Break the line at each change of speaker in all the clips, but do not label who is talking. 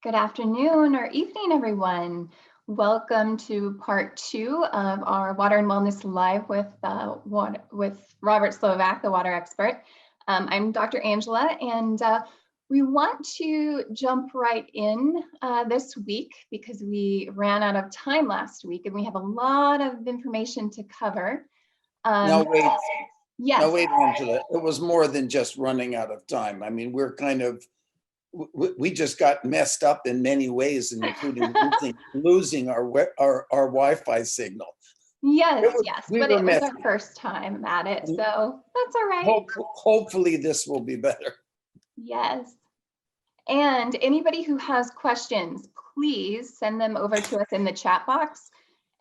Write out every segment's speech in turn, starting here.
Good afternoon or evening, everyone. Welcome to part two of our Water and Wellness Live with Robert Slovak, the water expert. I'm Dr. Angela, and we want to jump right in this week because we ran out of time last week and we have a lot of information to cover.
Now wait,
Yes.
now wait, Angela. It was more than just running out of time. I mean, we just got messed up in many ways, including losing our Wi-Fi signal.
Yes,
We
but
were
it was our
messy.
first time at it, so that's all right.
Hopefully this will be better.
Yes. And anybody who has questions, please send them over to us in the chat box,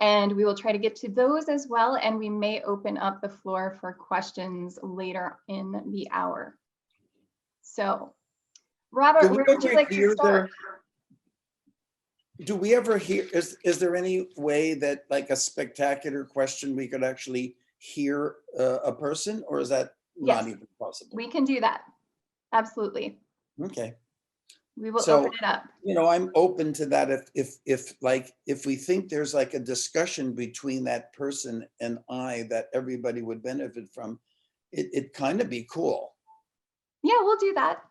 and we will try to get to those as well. And we may open up the floor for questions later in the hour. So, Robert, where would you like to start?
Do we ever hear, is there any way that like a spectacular question, we could actually hear a person, or is that not even possible?
We can do that. Absolutely.
Okay.
We will open it up.
You know, I'm open to that if we think there's like a discussion between that person and I that everybody would benefit from, it'd kind of be cool.
Yeah, we'll do that.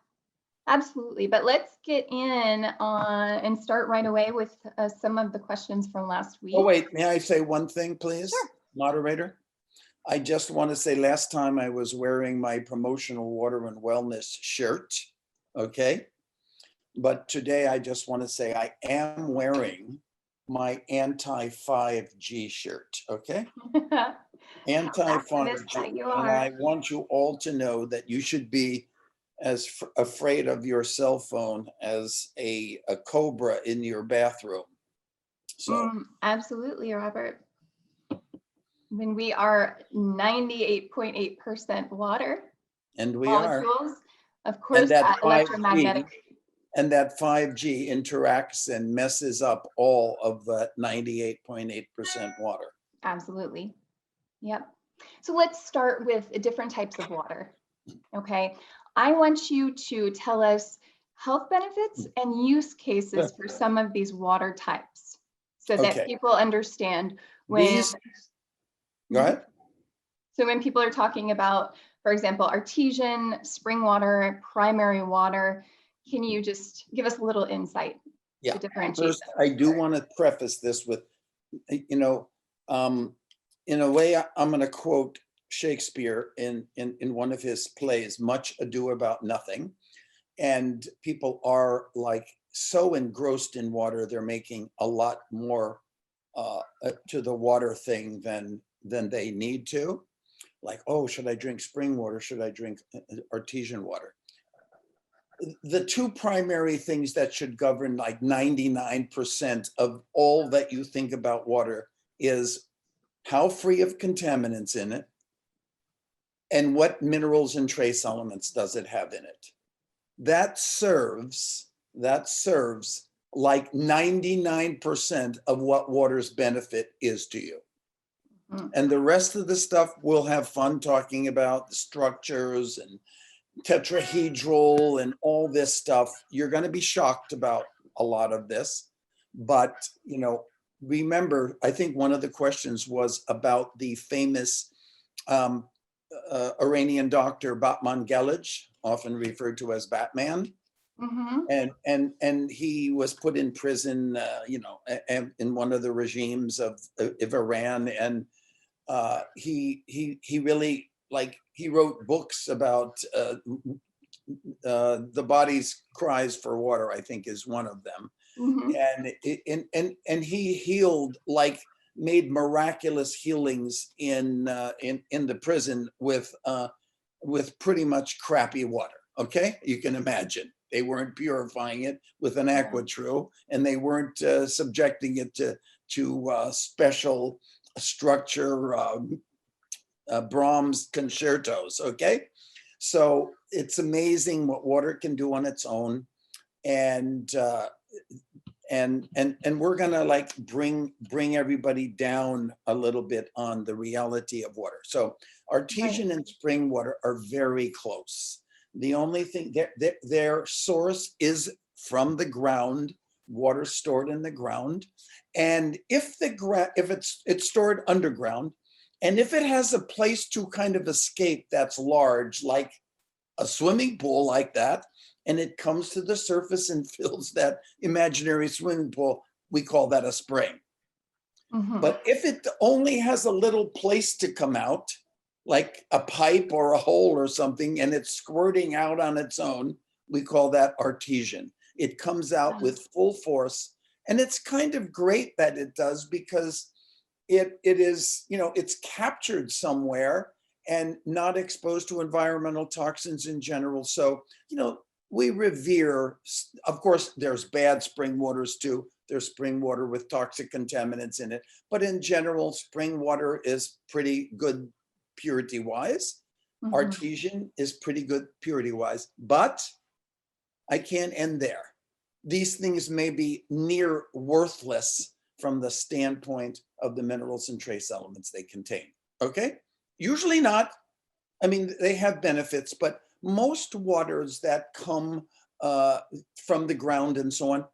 Absolutely. But let's get in on and start right away with some of the questions from last week.
Oh, wait, may I say one thing, please?
Sure.
Moderator? I just want to say last time I was wearing my promotional water and wellness shirt, okay? But today I just want to say I am wearing my anti-5G shirt, okay? Anti-5G. And I want you all to know that you should be as afraid of your cell phone as a cobra in your bathroom. So
absolutely, Robert. When we are 98.8% water,
and we
molecules,
are,
of course, that electromagnetic.
And that 5G interacts and messes up all of that 98.8% water.
Absolutely. Yep. So let's start with different types of water. Okay. I want you to tell us health benefits and use cases for some of these water types so that people understand when.
Go ahead.
So when people are talking about, for example, artesian, spring water, primary water, can you just give us a little insight to differentiate?
First, I do want to preface this with, you know, in a way, I'm going to quote Shakespeare in one of his plays, Much Ado About Nothing. And people are like so engrossed in water, they're making a lot more to the water thing than they need to. Like, oh, should I drink spring water? Should I drink artesian water? The two primary things that should govern like 99% of all that you think about water is how free of contaminants in it and what minerals and trace elements does it have in it. That serves like 99% of what water's benefit is to you. And the rest of the stuff we'll have fun talking about, the structures and tetrahedral and all this stuff. You're going to be shocked about a lot of this, but you know, remember, I think one of the questions was about the famous Iranian doctor Batman Gelij, often referred to as Batman. And he was put in prison, you know, in one of the regimes of Iran, and he really, like, he wrote books about the body's cries for water, I think is one of them. And he healed, like, made miraculous healings in the prison with pretty much crappy water. Okay, you can imagine. They weren't purifying it with an AquaTrue, and they weren't subjecting it to special structure Brahms concertos. Okay, so it's amazing what water can do on its own, and we're gonna like bring everybody down a little bit on the reality of water. So artesian and spring water are very close. The only thing, their source is from the ground, water stored in the ground. And if it's stored underground, and if it has a place to kind of escape that's large, like a swimming pool like that, and it comes to the surface and fills that imaginary swimming pool, we call that a spring.
Mhm.
But if it only has a little place to come out, like a pipe or a hole or something, and it's squirting out on its own, we call that artesian. It comes out with full force. And it's kind of great that it does, because it is, it's captured somewhere and not exposed to environmental toxins in general. So, we revere, of course, there's bad spring waters too. There's spring water with toxic contaminants in it. But in general, spring water is pretty good purity wise.
Mhm.
Artesian is pretty good purity wise. But I can't end there. These things may be near worthless from the standpoint of the minerals and trace elements they contain. Okay? Usually not. I mean, they have benefits, but most waters that come from the ground and so on,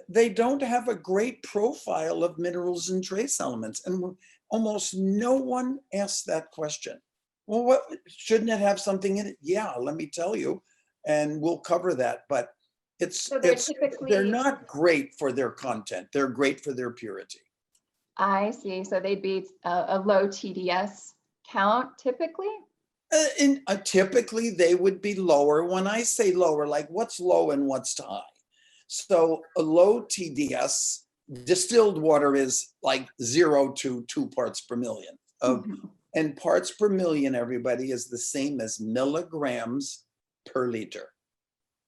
they don't have a great profile of minerals and trace elements. And almost no one asks that question. Well, what shouldn't it have something in it? Yeah, let me tell you, and we'll cover that. But
So they're typically,
they're not great for their content. They're great for their purity.
I see. So they'd be a low TDS count typically?
Typically, they would be lower. When I say lower, like what's low and what's high? So a low TDS, distilled water is like 0 to 2 parts per million.
Mhm.
And parts per million, everybody, is the same as milligrams per liter.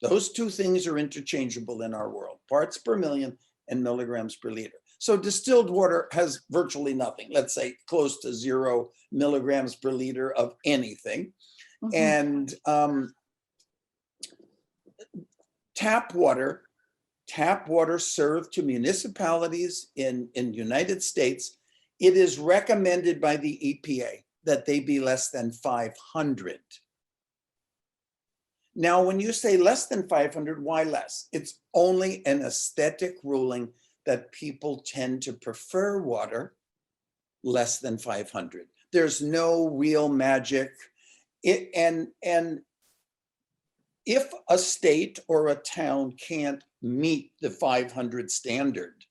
Those two things are interchangeable in our world, parts per million and milligrams per liter. So distilled water has virtually nothing, let's say close to 0 milligrams per liter of anything.
Mhm.
And tap water served to municipalities in the United States, it is recommended by the EPA that they be less than 500. Now, when you say less than 500, why less? It's only an aesthetic ruling that people tend to prefer water less than 500. There's no real magic. And if a state or a town can't meet the 500 standard,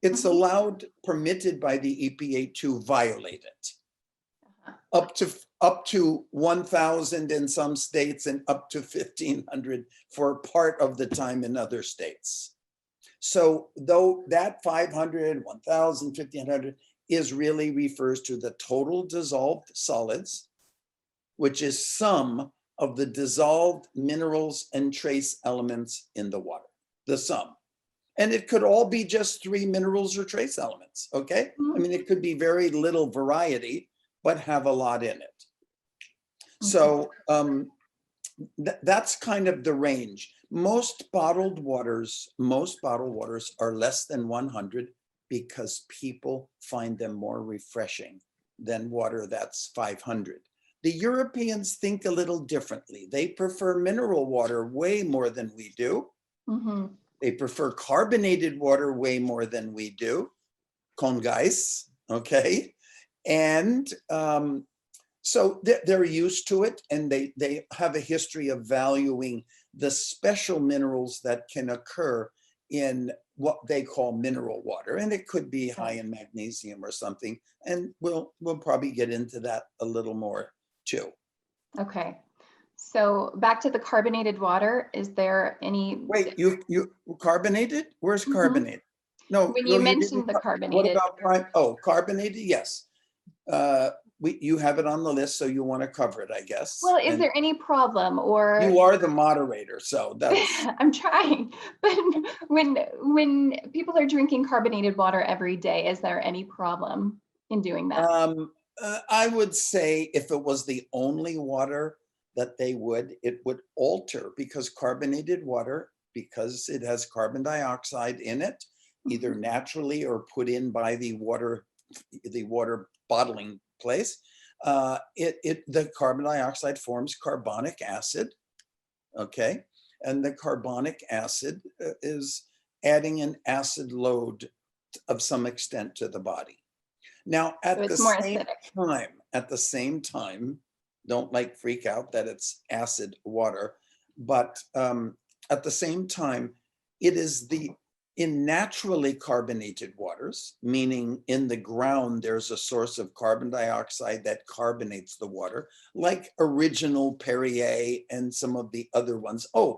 it's
Mhm.
allowed, permitted by the EPA to violate it. Up to 1,000 in some states and up to 1,500 for part of the time in other states. So though that 500, 1,000, 1,500 is really refers to the total dissolved solids, which is sum of the dissolved minerals and trace elements in the water, the sum. And it could all be just 3 minerals or trace elements, okay? I mean, it could be very little variety, but have a lot in it. So that's kind of the range. Most bottled waters are less than 100 because people find them more refreshing than water that's 500. The Europeans think a little differently. They prefer mineral water way more than we do.
Mhm.
They prefer carbonated water way more than we do, con gais, okay? And so they're used to it, and they have a history of valuing the special minerals that can occur in what they call mineral water. And it could be high in magnesium or something. And we'll probably get into that a little more too.
Okay. So back to the carbonated water, is there any?
Wait, you carbonated? Where's
Mhm.
carbonated? No,
When
no,
you
you
mentioned
didn't.
the
What
carbonated,
about prime? Oh, carbonated, yes. You have it on the list, so you want to cover it, I guess.
well, is
And
there any problem or?
you are the moderator, so that's,
I'm trying, but when people are drinking carbonated water every day, is there any problem in doing that?
I would say if it was the only water that it would alter, because carbonated water, because it has carbon dioxide in it, either
Mhm.
naturally or put in by the water bottling place, the carbon dioxide forms carbonic acid, okay? And the carbonic acid is adding an acid load of some extent to the body. Now,
So it's more acidic.
at the same time, don't like freak out that it's acid water, but at the same time, it is in naturally carbonated waters, meaning in the ground, there's a source of carbon dioxide that carbonates the water, like Original Perrier and some of the other ones. Oh,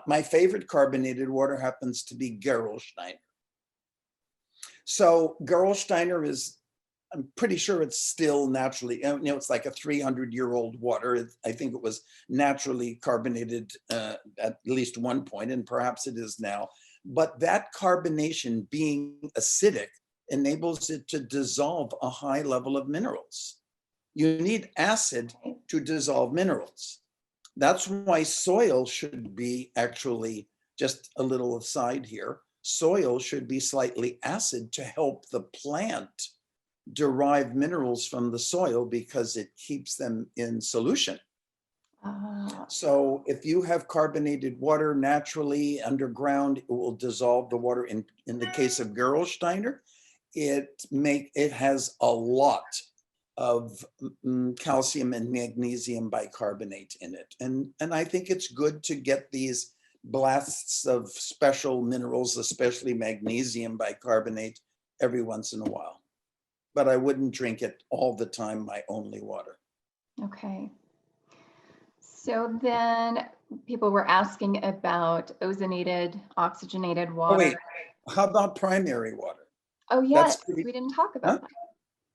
my favorite carbonated water happens to be Gerolsteiner. So Gerolsteiner is, I'm pretty sure it's still naturally, it's like a 300-year-old water. I think it was naturally carbonated at least one point, and perhaps it is now. But that carbonation being acidic enables it to dissolve a high level of minerals. You need acid to dissolve minerals. That's why soil should be actually, just a little aside here, soil should be slightly acid to help the plant derive minerals from the soil because it keeps them in solution. So if you have carbonated water naturally underground, it will dissolve the water. In the case of Gerolsteiner, it has a lot of calcium and magnesium bicarbonate in it. And I think it's good to get these blasts of special minerals, especially magnesium bicarbonate, every once in a while. But I wouldn't drink it all the time, my only water.
Okay. So then people were asking about ozonated, oxygenated water.
Oh, wait, how about primary water?
Oh, yes, we didn't talk about that.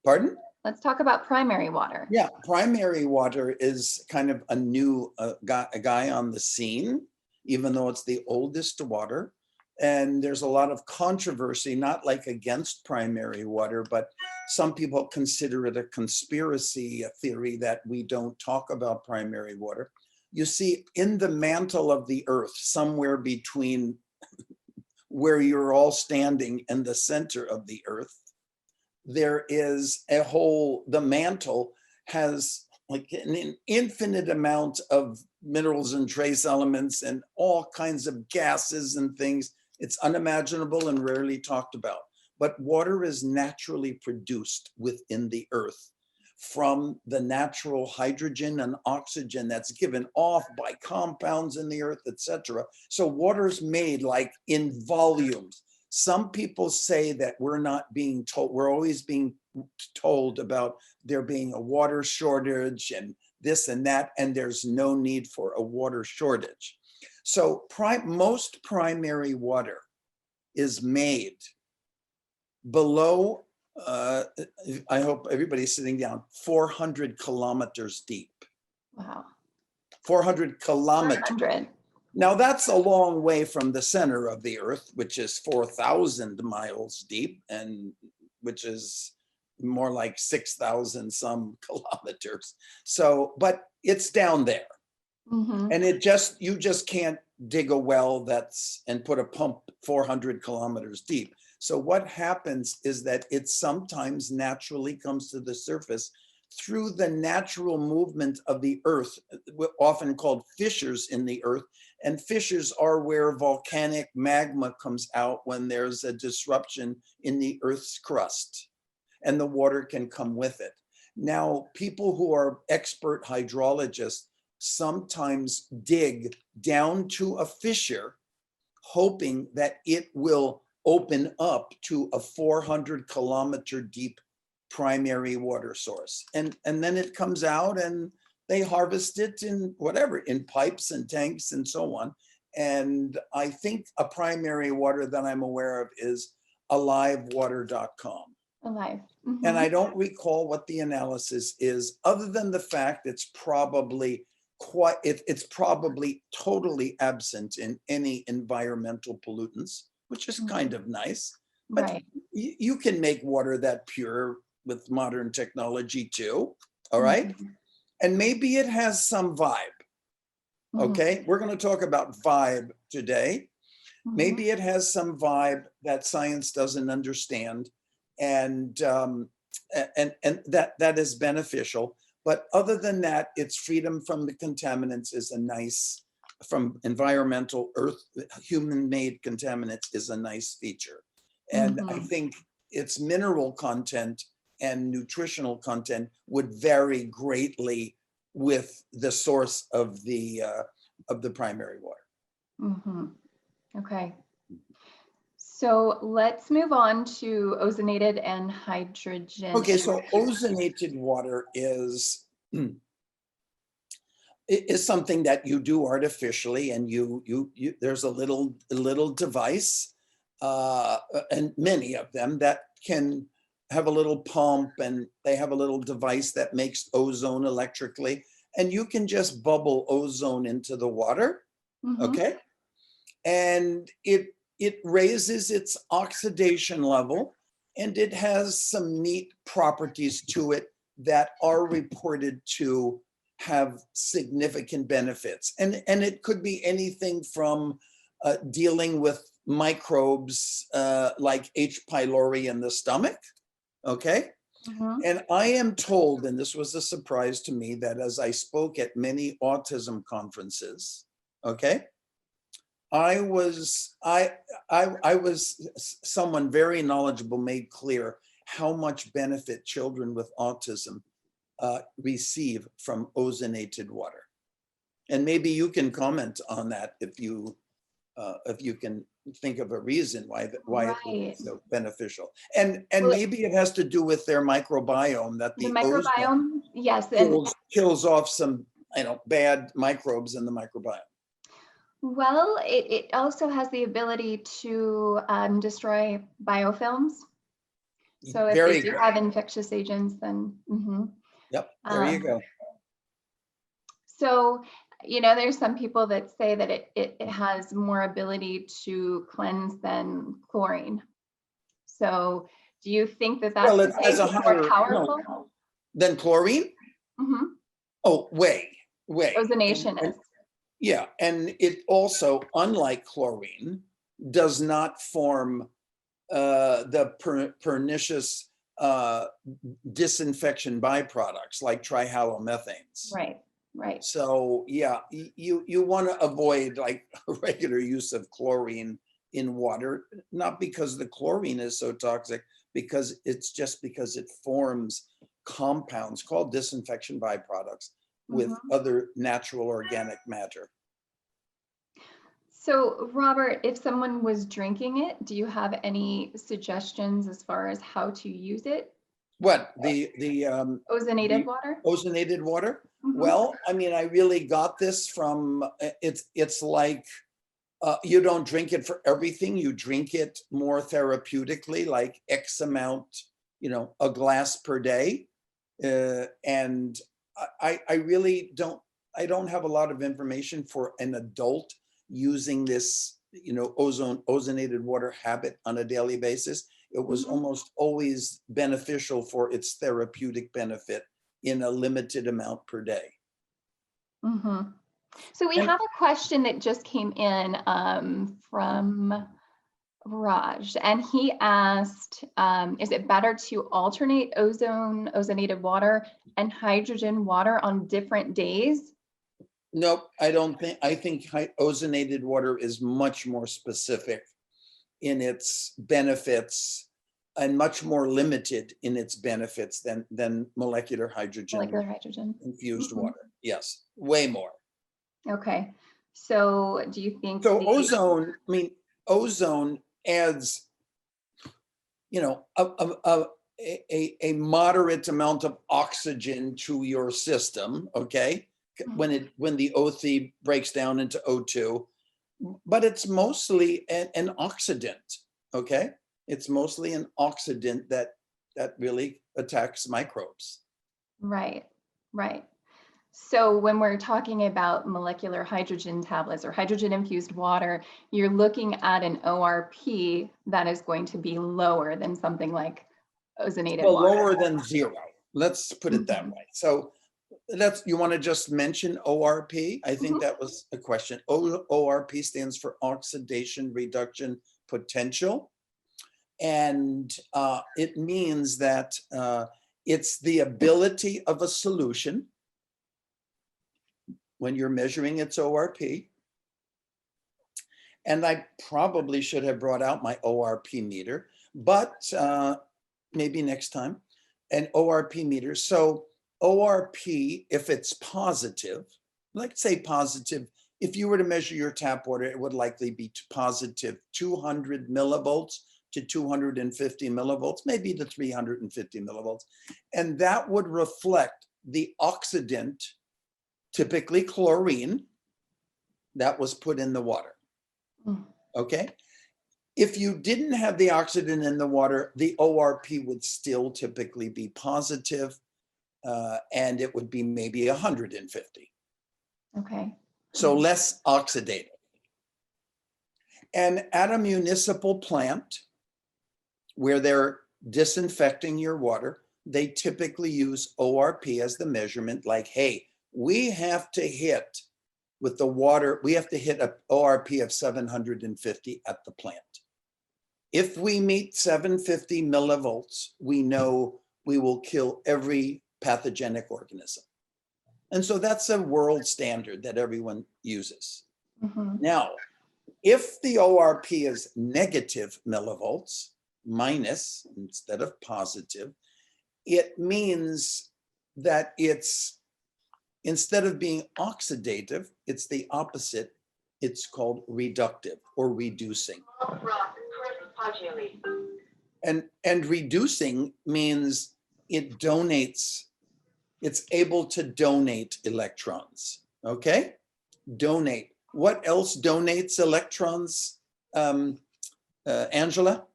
Pardon?
Let's talk about primary water.
Yeah, primary water is kind of a new guy on the scene, even though it's the oldest water. And there's a lot of controversy, not like against primary water, but some people consider it a conspiracy theory that we don't talk about primary water. You see, in the mantle of the earth, somewhere between where you're all standing and the center of the earth, there is the mantle has like an infinite amount of minerals and trace elements and all kinds of gases and things. It's unimaginable and rarely talked about. But water is naturally produced within the earth from the natural hydrogen and oxygen that's given off by compounds in the earth, etc. So water's made like in volumes. Some people say that we're not being told, we're always being told about there being a water shortage and this and that, and there's no need for a water shortage. So most primary water is made below, I hope everybody's sitting down, 400 kilometers deep.
Wow.
400 kilometers.
400.
Now that's a long way from the center of the earth, which is 4,000 miles deep, and which is more like 6,000 some kilometers. So, but it's down there.
Mm-hmm.
And you just can't dig a well and put a pump 400 kilometers deep. So what happens is that it sometimes naturally comes to the surface through the natural movement of the earth, often called fissures in the earth. And fissures are where volcanic magma comes out when there's a disruption in the earth's crust, and the water can come with it. Now, people who are expert hydrologists sometimes dig down to a fissure, hoping that it will open up to a 400 kilometer deep primary water source. And then it comes out and they harvest it in in pipes and tanks and so on. And I think a primary water that I'm aware of is alivewater.com.
Alive. Mm-hmm.
And I don't recall what the analysis is, other than the fact it's probably totally absent in any environmental pollutants, which is kind of nice. But
Right.
you can make water that pure with modern technology too, all right?
Mm-hmm.
And maybe it has some vibe, okay? We're going to talk about vibe today.
Mm-hmm.
Maybe it has some vibe that science doesn't understand, and that is beneficial. But other than that, its freedom from the contaminants is a nice from environmental earth, human-made contaminants is a nice feature. And I
Mhm.
think its mineral content and nutritional content would vary greatly with the source of the primary water.
Mhm. Okay. So let's move on to ozonated and hydrogen
Okay, so
infused.
ozonated water is something that you do artificially, and you there's a little device, and many of them that can have a little pump, and they have a little device that makes ozone electrically, and you can just bubble ozone into the water,
Mhm.
okay? And it raises its oxidation level, and it has some neat properties to it that are reported to have significant benefits. And it could be anything from dealing with microbes like H. pylori in the stomach, okay?
Mhm.
And I am told, and this was a surprise to me, that as I spoke at many autism conferences, okay, I was someone very knowledgeable made clear how much benefit children with autism receive from ozonated water. And maybe you can comment on that if you can think of a reason why it would be
Right.
so beneficial. And
Well,
maybe it has to do with their microbiome, that
the
the ozone
microbiome, yes, and
kills off some bad microbes in the microbiome.
well, it also has the ability to destroy biofilms. So if they
Very
do
good.
have infectious agents, then
Yep, there you
um,
go.
so there's some people that say that it has more ability to cleanse than chlorine. So do you think that that's
Well,
the
it has
case?
a
It's more
higher,
powerful?
than chlorine.
Hmm.
Oh, way.
Ozonation is.
Yeah, and it also, unlike chlorine, does not form the pernicious disinfection byproducts like trihalomethanes.
Right, right.
So yeah, you want to avoid like regular use of chlorine in water, not because the chlorine is so toxic, because it forms compounds called disinfection byproducts with
Mhm.
other natural organic matter.
So, Robert, if someone was drinking it, do you have any suggestions as far as how to use it?
What,
Ozonated
the
water?
ozonated water?
Hmm.
Well, I mean, I really got this from it's like you don't drink it for everything. You drink it more therapeutically, like X amount, a glass per day. And I really I don't have a lot of information for an adult using this, ozonated water habit on a daily basis. It was
Hmm.
almost always beneficial for its therapeutic benefit in a limited amount per day.
Hmm. So we
And
have a question that just came in from Raj, and he asked, is it better to alternate ozonated water and hydrogen water on different days?
nope, I don't think, I think ozonated water is much more specific in its benefits and much more limited in its benefits than molecular hydrogen
Molecular hydrogen.
infused
Hmm.
water. Yes, way more.
Okay. So do you think
So
the
ozone adds, a moderate amount of oxygen to your system, okay? When the O3 breaks down into O2, but it's mostly an oxidant, okay? It's mostly an oxidant that really attacks microbes.
right, right. So when we're talking about molecular hydrogen tablets or hydrogen infused water, you're looking at an ORP that is going to be lower than something like ozonated
Well,
water.
lower than zero. Let's put it that
Mhm.
way. So you want to just mention ORP? I think
Mhm.
that was a question. ORP stands for oxidation reduction potential. And it means that it's the ability of a solution when you're measuring its ORP And I probably should have brought out my ORP meter, but maybe next time, an ORP meter. So ORP, if it's positive, let's say positive, if you were to measure your tap water, it would likely be positive 200 millivolts to 250 millivolts, maybe to 350 millivolts. And that would reflect the oxidant, typically chlorine, that was put in the water. Okay. If you didn't have the oxidant in the water, the ORP would still typically be positive, and it would be maybe 150.
Okay.
So less oxidative. And at a municipal plant where they're disinfecting your water, they typically use ORP as the measurement, like, hey, we have to hit with the water, we have to hit an ORP of 750 at the plant. If we meet 750 millivolts, we know we will kill every pathogenic organism. And so that's a world standard that everyone uses. Now, if the ORP is negative millivolts, minus instead of positive, it means that it's, instead of being oxidative, it's the opposite. It's called reductive or reducing. And reducing means it donates, it's able to donate electrons, okay? Donate. What else donates electrons, Angela?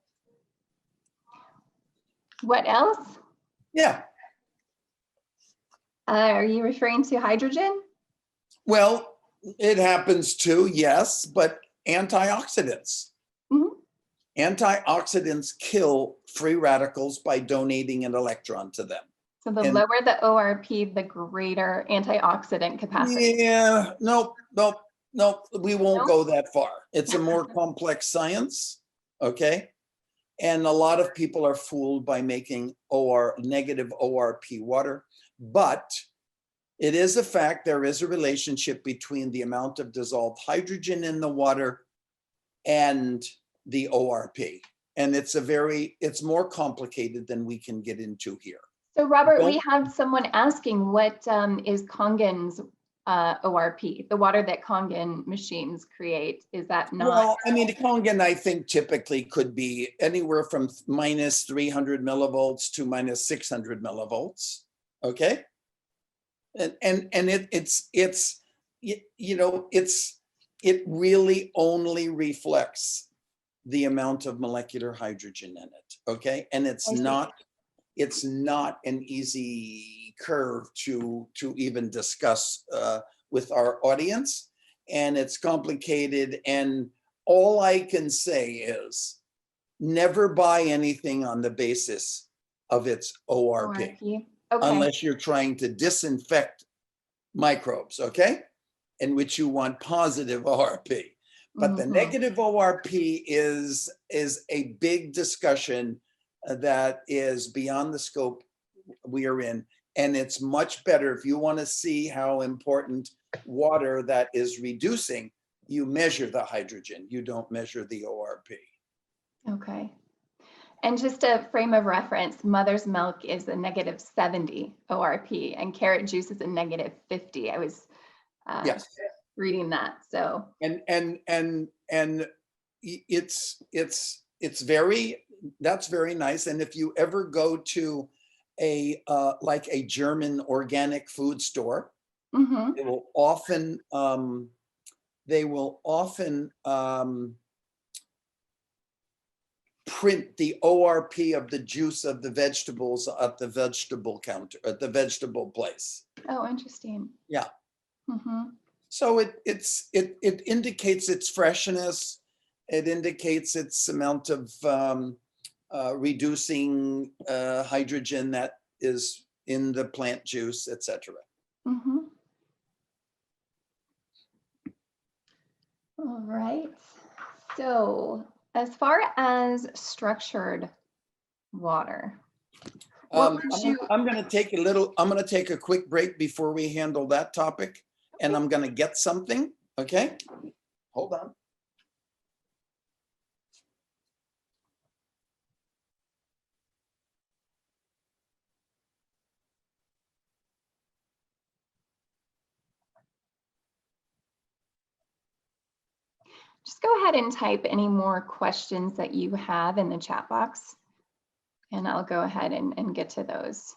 What else?
Yeah.
Are you referring to hydrogen?
Well, it happens too, yes, but antioxidants. Antioxidants kill free radicals by donating an electron to them.
So the lower the ORP, the greater antioxidant capacity.
Yeah, nope, we won't go that far. It's a more complex science, okay? And a lot of people are fooled by making negative ORP water, but it is a fact there is a relationship between the amount of dissolved hydrogen in the water and the ORP. And it's more complicated than we can get into here.
So Robert, we have someone asking what is Kangen's ORP, the water that Kangen machines create, is that not?
Well, I mean, Kangen, I think typically could be anywhere from minus 300 millivolts to minus 600 millivolts, okay? And it really only reflects the amount of molecular hydrogen in it, okay? And it's not an easy curve to even discuss with our audience, and it's complicated. And all I can say is never buy anything on the basis of its ORP.
Okay.
Unless you're trying to disinfect microbes, okay? In which you want positive ORP. But the negative ORP is a big discussion that is beyond the scope we are in. And it's much better if you want to see how important water that is reducing, you measure the hydrogen, you don't measure the ORP.
Okay. And just a frame of reference, mother's milk is a negative 70 ORP and carrot juice is a negative 50. I was reading that, so.
And that's very nice. And if you ever go to like a German organic food store, they will often print the ORP of the juice of the vegetables at the vegetable counter, at the vegetable place.
Oh, interesting.
Yeah. So it indicates its freshness. It indicates its amount of reducing hydrogen that is in the plant juice, etc.
All right. So as far as structured water,
I'm going to take a quick break before we handle that topic, and I'm going to get something. Okay, hold on.
just go ahead and type any more questions that you have in the chat box, and I'll go ahead and get to those.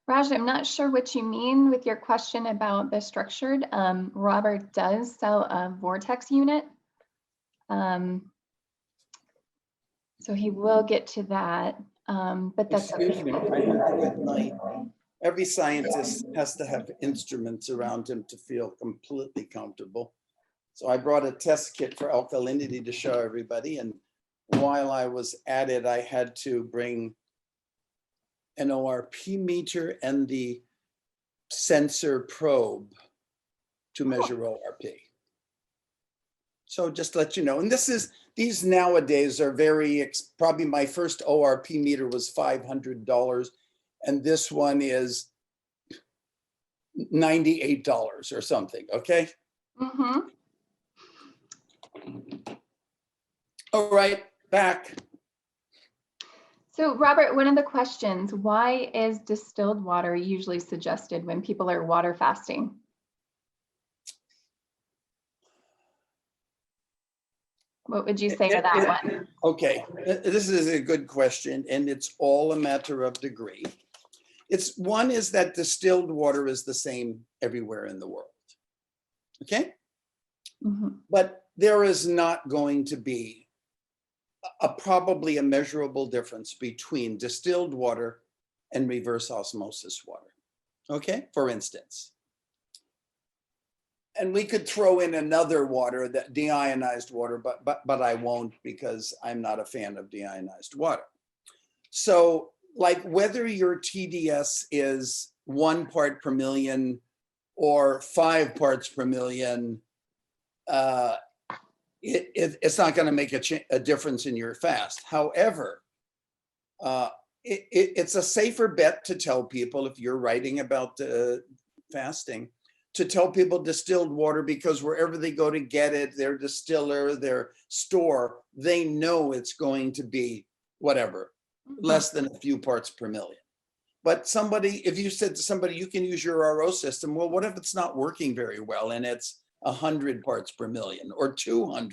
Raj, I'm not sure what you mean with your question about the structured. Robert does sell a Vortex unit. So he will get to that, but that's
Excuse
okay.
me, I have to admit, every scientist has to have instruments around him to feel completely comfortable. So I brought a test kit for alkalinity to show everybody. And while I was at it, I had to bring an ORP meter and the sensor probe to measure ORP. So just to let you know, and these nowadays are probably my first ORP meter was $500, and this one is $98 or something, okay?
Mm-hmm.
All right, back.
So Robert, one of the questions, why is distilled water usually suggested when people are water fasting? What would you say to that one?
Okay, this is a good question, and it's all a matter of degree. One is that distilled water is the same everywhere in the world, okay?
Mm-hmm.
But there is not going to be probably a measurable difference between distilled water and reverse osmosis water, okay? For instance. And we could throw in another water, that deionized water, but I won't because I'm not a fan of deionized water. So like whether your TDS is 1 part per million or 5 parts per million, it's not going to make a difference in your fast. However, it's a safer bet to tell people, if you're writing about fasting, to tell people distilled water, because wherever they go to get it, their distiller, their store, they know it's going to be whatever, less than a few parts per million. But if you said to somebody, you can use your RO system, well, what if it's not working very well and it's 100 parts per million or 200?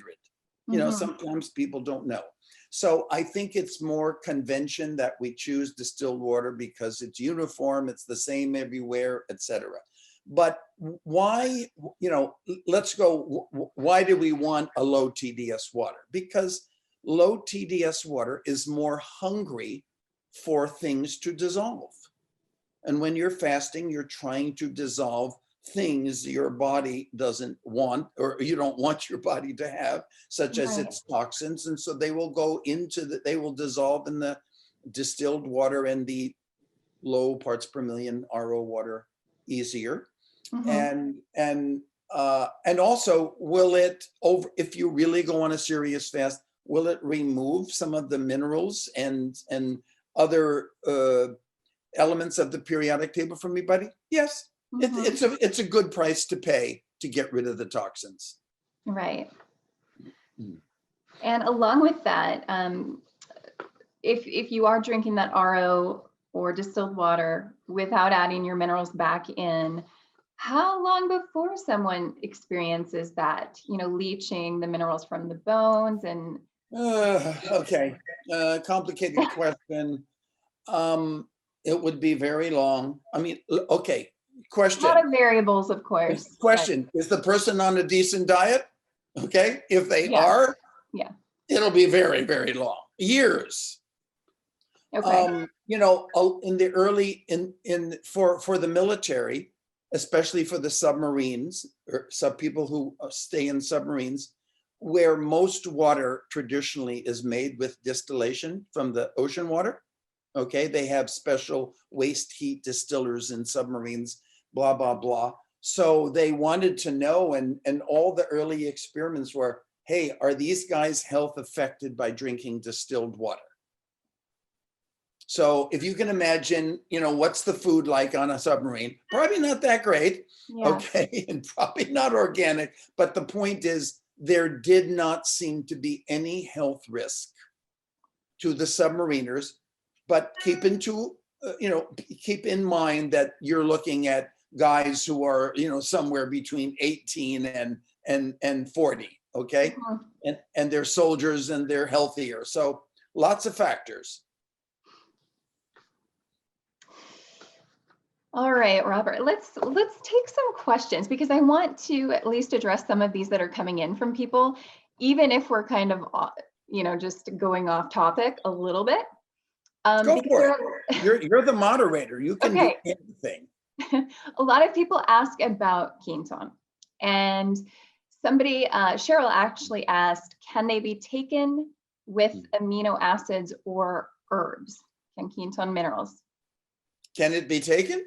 You know, sometimes people don't know. So I think it's more convention that we choose distilled water because it's uniform, it's the same everywhere, etc. But why, let's go, why do we want a low TDS water? Because low TDS water is more hungry for things to dissolve. And when you're fasting, you're trying to dissolve things your body doesn't want, or you don't want your body to have, such as its toxins. And so they will go they will dissolve in the distilled water and the low parts per million RO water easier. And also, will it, if you really go on a serious fast, will it remove some of the minerals and other elements of the periodic table from your body? Yes. It's a good price to pay to get rid of the toxins.
Right. And along with that, if you are drinking that RO or distilled water without adding your minerals back in, how long before someone experiences that, leaching the minerals from the bones and?
Okay, complicated question. It would be very long. I mean, okay, question.
A lot of variables, of course.
Question, is the person on a decent diet? Okay, if they are, it'll be very, very long, years.
Okay.
In the early, for the military, especially for the submarines, or some people who stay in submarines, where most water traditionally is made with distillation from the ocean water. Okay, they have special waste heat distillers in submarines, blah, blah, blah. So they wanted to know, and all the early experiments were, hey, are these guys' health affected by drinking distilled water? So if you can imagine, what's the food like on a submarine? Probably not that great,
Yeah.
okay, and probably not organic. But the point is, there did not seem to be any health risk to the submariners. But keep in mind that you're looking at guys who are, somewhere between 18 and 40, okay, and they're soldiers and they're healthier. So lots of factors.
All right, Robert, let's take some questions, because I want to at least address some of these that are coming in from people, even if we're kind of, just going off topic a little bit.
Go for it. You're the moderator. You can do anything.
A lot of people ask about Quinton, and somebody, Cheryl actually asked, can they be taken with amino acids or herbs? Can Quinton minerals?
Can it be taken?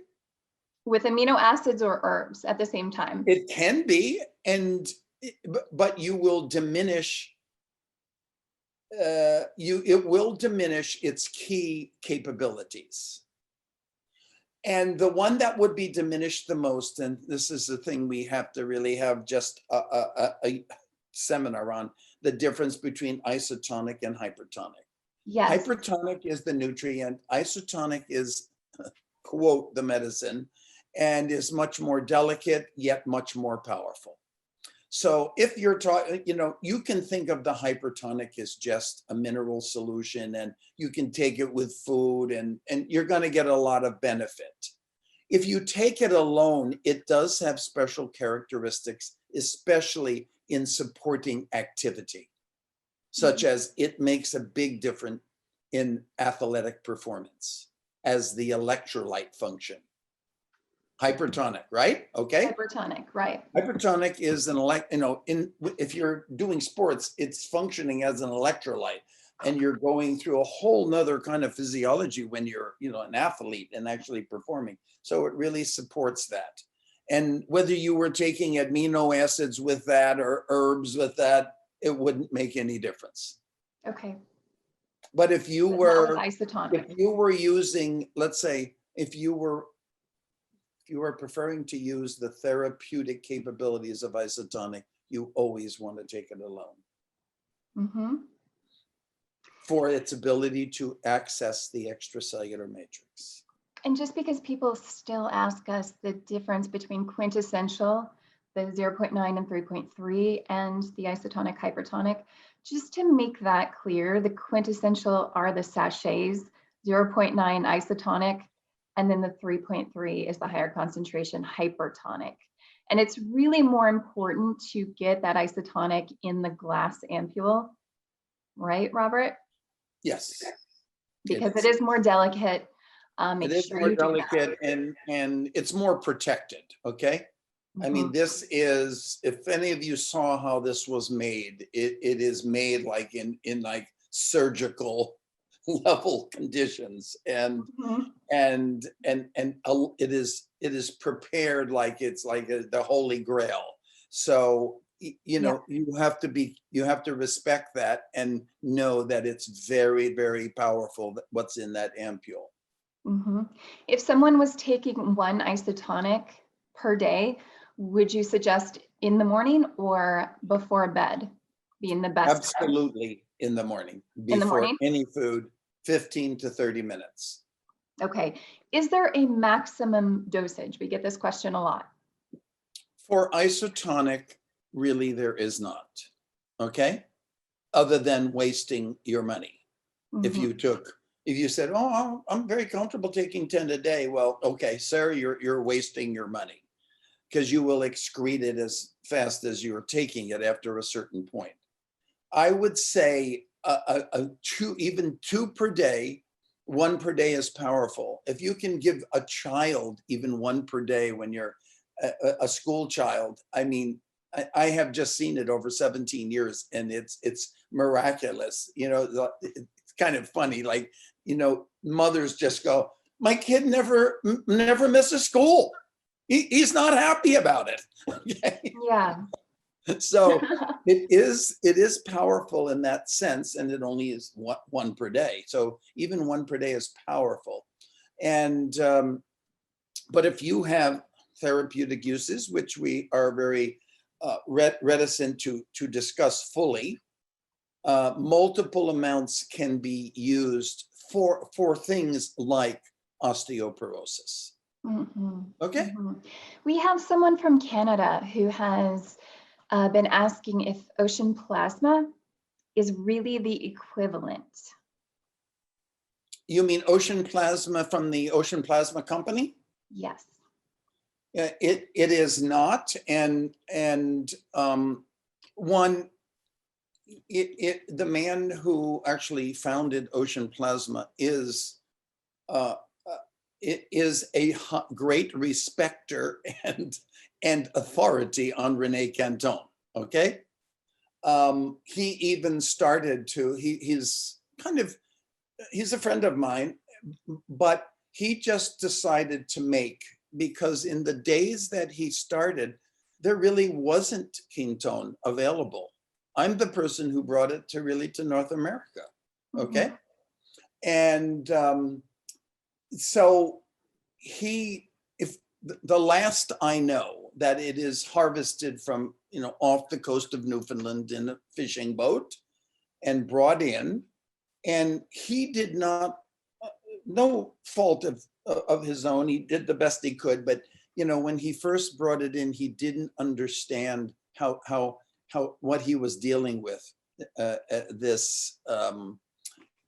With amino acids or herbs at the same time?
It can be, but you will diminish. It will diminish its key capabilities. And the one that would be diminished the most, and this is the thing we have to really have just a seminar on, the difference between isotonic and hypertonic.
Yes.
Hypertonic is the nutrient, isotonic is, quote, the medicine, and is much more delicate, yet much more powerful. So if you're talking, you can think of the hypertonic as just a mineral solution, and you can take it with food, and you're going to get a lot of benefit. If you take it alone, it does have special characteristics, especially in supporting activity, such as it makes a big difference in athletic performance as the electrolyte function. Hypertonic, right? Okay.
Hypertonic, right.
Hypertonic is if you're doing sports, it's functioning as an electrolyte, and you're going through a whole nother kind of physiology when you're, an athlete and actually performing. So it really supports that. And whether you were taking amino acids with that or herbs with that, it wouldn't make any difference.
Okay.
But if you were
isotonic,
if you were using, let's say, if you were preferring to use the therapeutic capabilities of isotonic, you always want to take it alone for its ability to access the extracellular matrix.
And just because people still ask us the difference between quintessential, the 0.9 and 3.3, and the isotonic hypertonic, just to make that clear, the quintessential are the sachets, 0.9 isotonic, and then the 3.3 is the higher concentration hypertonic. And it's really more important to get that isotonic in the glass ampule, right, Robert?
Yes.
Because it is more delicate.
It is more delicate, and it's more protected, okay? I mean, this is, if any of you saw how this was made, it is made like in like surgical level conditions, and it is prepared like it's like the Holy Grail. So you have to respect that and know that it's very, very powerful, what's in that ampule.
If someone was taking one isotonic per day, would you suggest in the morning or before bed being the best?
Absolutely in the morning,
in the morning?
Any food, 15 to 30 minutes.
Okay. Is there a maximum dosage? We get this question a lot.
For isotonic, really there is not, okay? Other than wasting your money. If you said, oh, I'm very comfortable taking 10 a day. Well, okay, sir, you're wasting your money, because you will excrete it as fast as you're taking it after a certain point. I would say even two per day, one per day is powerful. If you can give a child even one per day when you're a school child, I mean, I have just seen it over 17 years, and it's miraculous. It's kind of funny, like, mothers just go, my kid never misses school. He's not happy about it. Okay?
Yeah.
So it is powerful in that sense, and it only is one per day. So even one per day is powerful. And but if you have therapeutic uses, which we are very reticent to discuss fully, multiple amounts can be used for things like osteoporosis.
Mhm,
Okay.
mhm. We have someone from Canada who has been asking if ocean plasma is really the equivalent.
You mean ocean plasma from the Ocean Plasma Company?
Yes.
It is not, and one the man who actually founded Ocean Plasma is uh, it is a great respecter and authority on Rene Canton. Okay, he even started to he's kind of he's a friend of mine, but he just decided to make, because in the days that he started, there really wasn't Quinton available. I'm the person who brought it to North America. Okay.
Mhm.
And so he, if the last I know that it is harvested from, off the coast of Newfoundland in a fishing boat and brought in, and he did not, no fault of his own. He did the best he could, but when he first brought it in, he didn't understand how what he was dealing with, this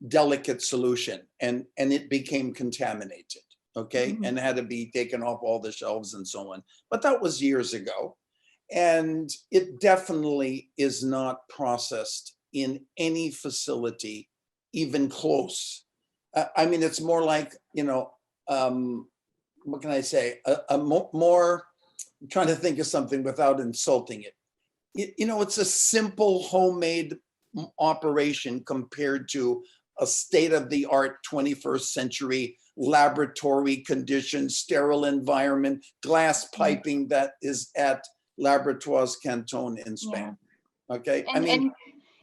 delicate solution, and it became contaminated. Okay,
Mhm.
and had to be taken off all the shelves and so on. But that was years ago, and it definitely is not processed in any facility even close. I mean, it's more like, what can I say? A more, I'm trying to think of something without insulting it. It's a simple homemade operation compared to a state of the art 21st century laboratory conditioned, sterile environment, glass piping that is at Laboratoires Canton in Spain.
Yeah.
Okay. I
And
mean,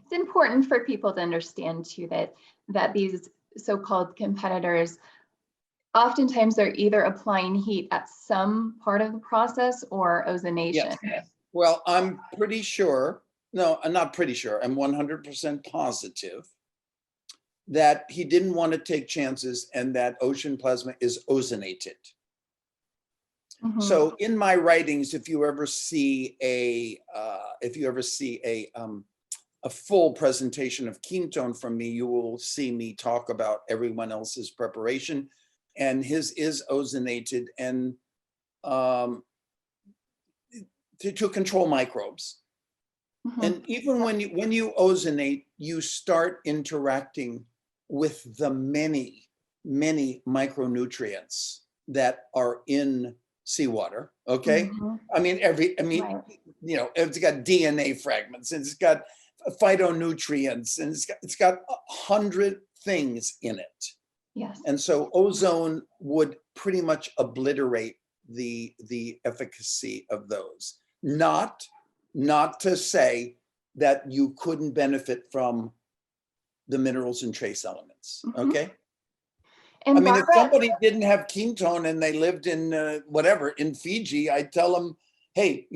it's important for people to understand too that these so-called competitors, oftentimes they're either applying heat at some part of the process or ozonation.
yes. Well, I'm pretty sure, no, I'm not pretty sure, I'm 100% positive that he didn't want to take chances and that ocean plasma is ozonated.
Mhm.
So in my writings, if you ever see a full presentation of Quinton from me, you will see me talk about everyone else's preparation, and his is ozonated and to control microbes.
Mhm.
And even when you ozonate, you start interacting with the many micronutrients that are in seawater. Okay,
Mhm.
I mean
Right.
it's got DNA fragments, and it's got phytonutrients, and it's got 100 things in it.
Yes.
And so ozone would pretty much obliterate the efficacy of those. Not to say that you couldn't benefit from the minerals and trace elements.
Mhm.
Okay. I
And
mean, if
Barbara,
somebody didn't have Quinton and they lived in whatever, in Fiji, I'd tell them, hey,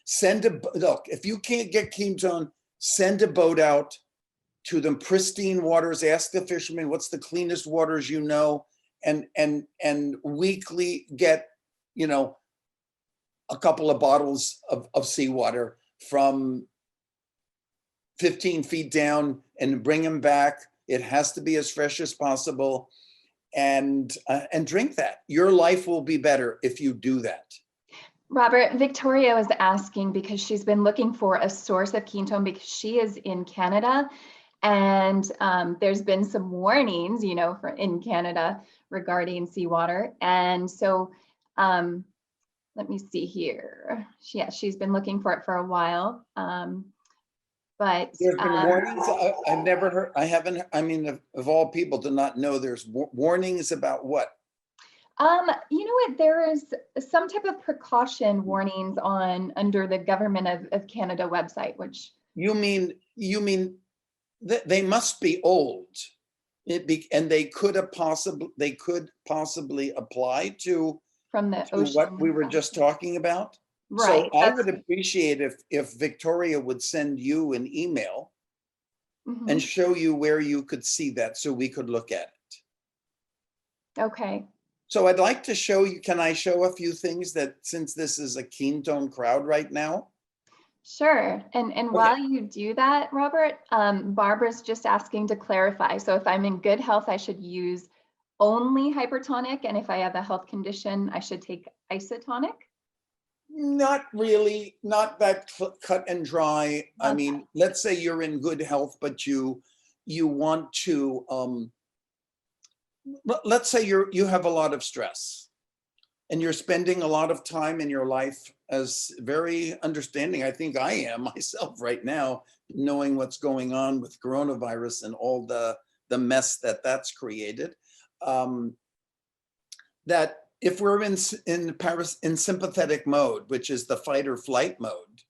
send a look. If you can't get Quinton, send a boat out to the pristine waters. Ask the fishermen what's the cleanest waters, and weekly get a couple of bottles of seawater from 15 feet down and bring them back. It has to be as fresh as possible, and drink that. Your life will be better if you do that.
Robert, Victoria was asking because she's been looking for a source of Quinton because she is in Canada, and there's been some warnings, in Canada regarding seawater. And so let me see here. She's been looking for it for a while. But
There's been warnings. I've never heard. I haven't. I mean, of all people, to not know there's warnings about what?
You know what? There is some type of precaution warnings on under the Government of Canada website, which
You mean they must be old. And they could possibly apply
from the
to what we
ocean.
were just talking about. So
Right.
I
That's
would appreciate if Victoria would send you an email and
mhm.
show you where you could see that so we could look at it.
Okay.
So I'd like to show you, can I show a few things that, since this is a Keentone crowd right now?
Sure. And
Okay.
while you do that, Robert, Barbara's just asking to clarify. So if I'm in good health, I should use only hypertonic, and if I have a health condition, I should take isotonic.
Not really, not that cut and dry. I
Okay.
mean, let's say you're in good health, but you want to, let's say you have a lot of stress and you're spending a lot of time in your life as very understanding. I think I am myself right now, knowing what's going on with coronavirus and all the mess that's created. That if we're in sympathetic mode, which is the fight or flight mode,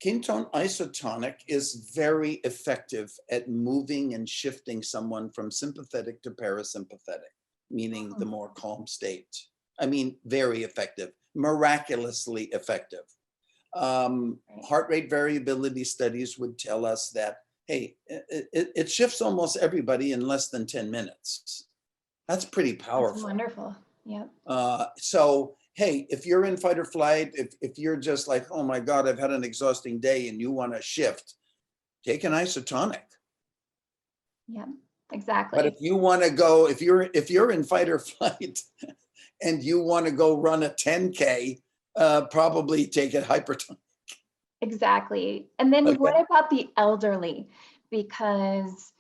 Keentone isotonic is very effective at moving and shifting someone from sympathetic to parasympathetic, meaning the more calm state. I mean, very effective, miraculously effective. Heart rate variability studies would tell us that, hey, it shifts almost everybody in less than 10 minutes. That's pretty
That's
powerful.
wonderful. Yep.
So, hey, if you're in fight or flight, if you're just like, oh my God, I've had an exhausting day and you want to shift, take an isotonic.
Yep. Exactly.
But if you want to go, if you're in fight or flight and you want to go run a 10K, probably take it hypertonic.
Exactly. And then
Okay.
what about the elderly? Because,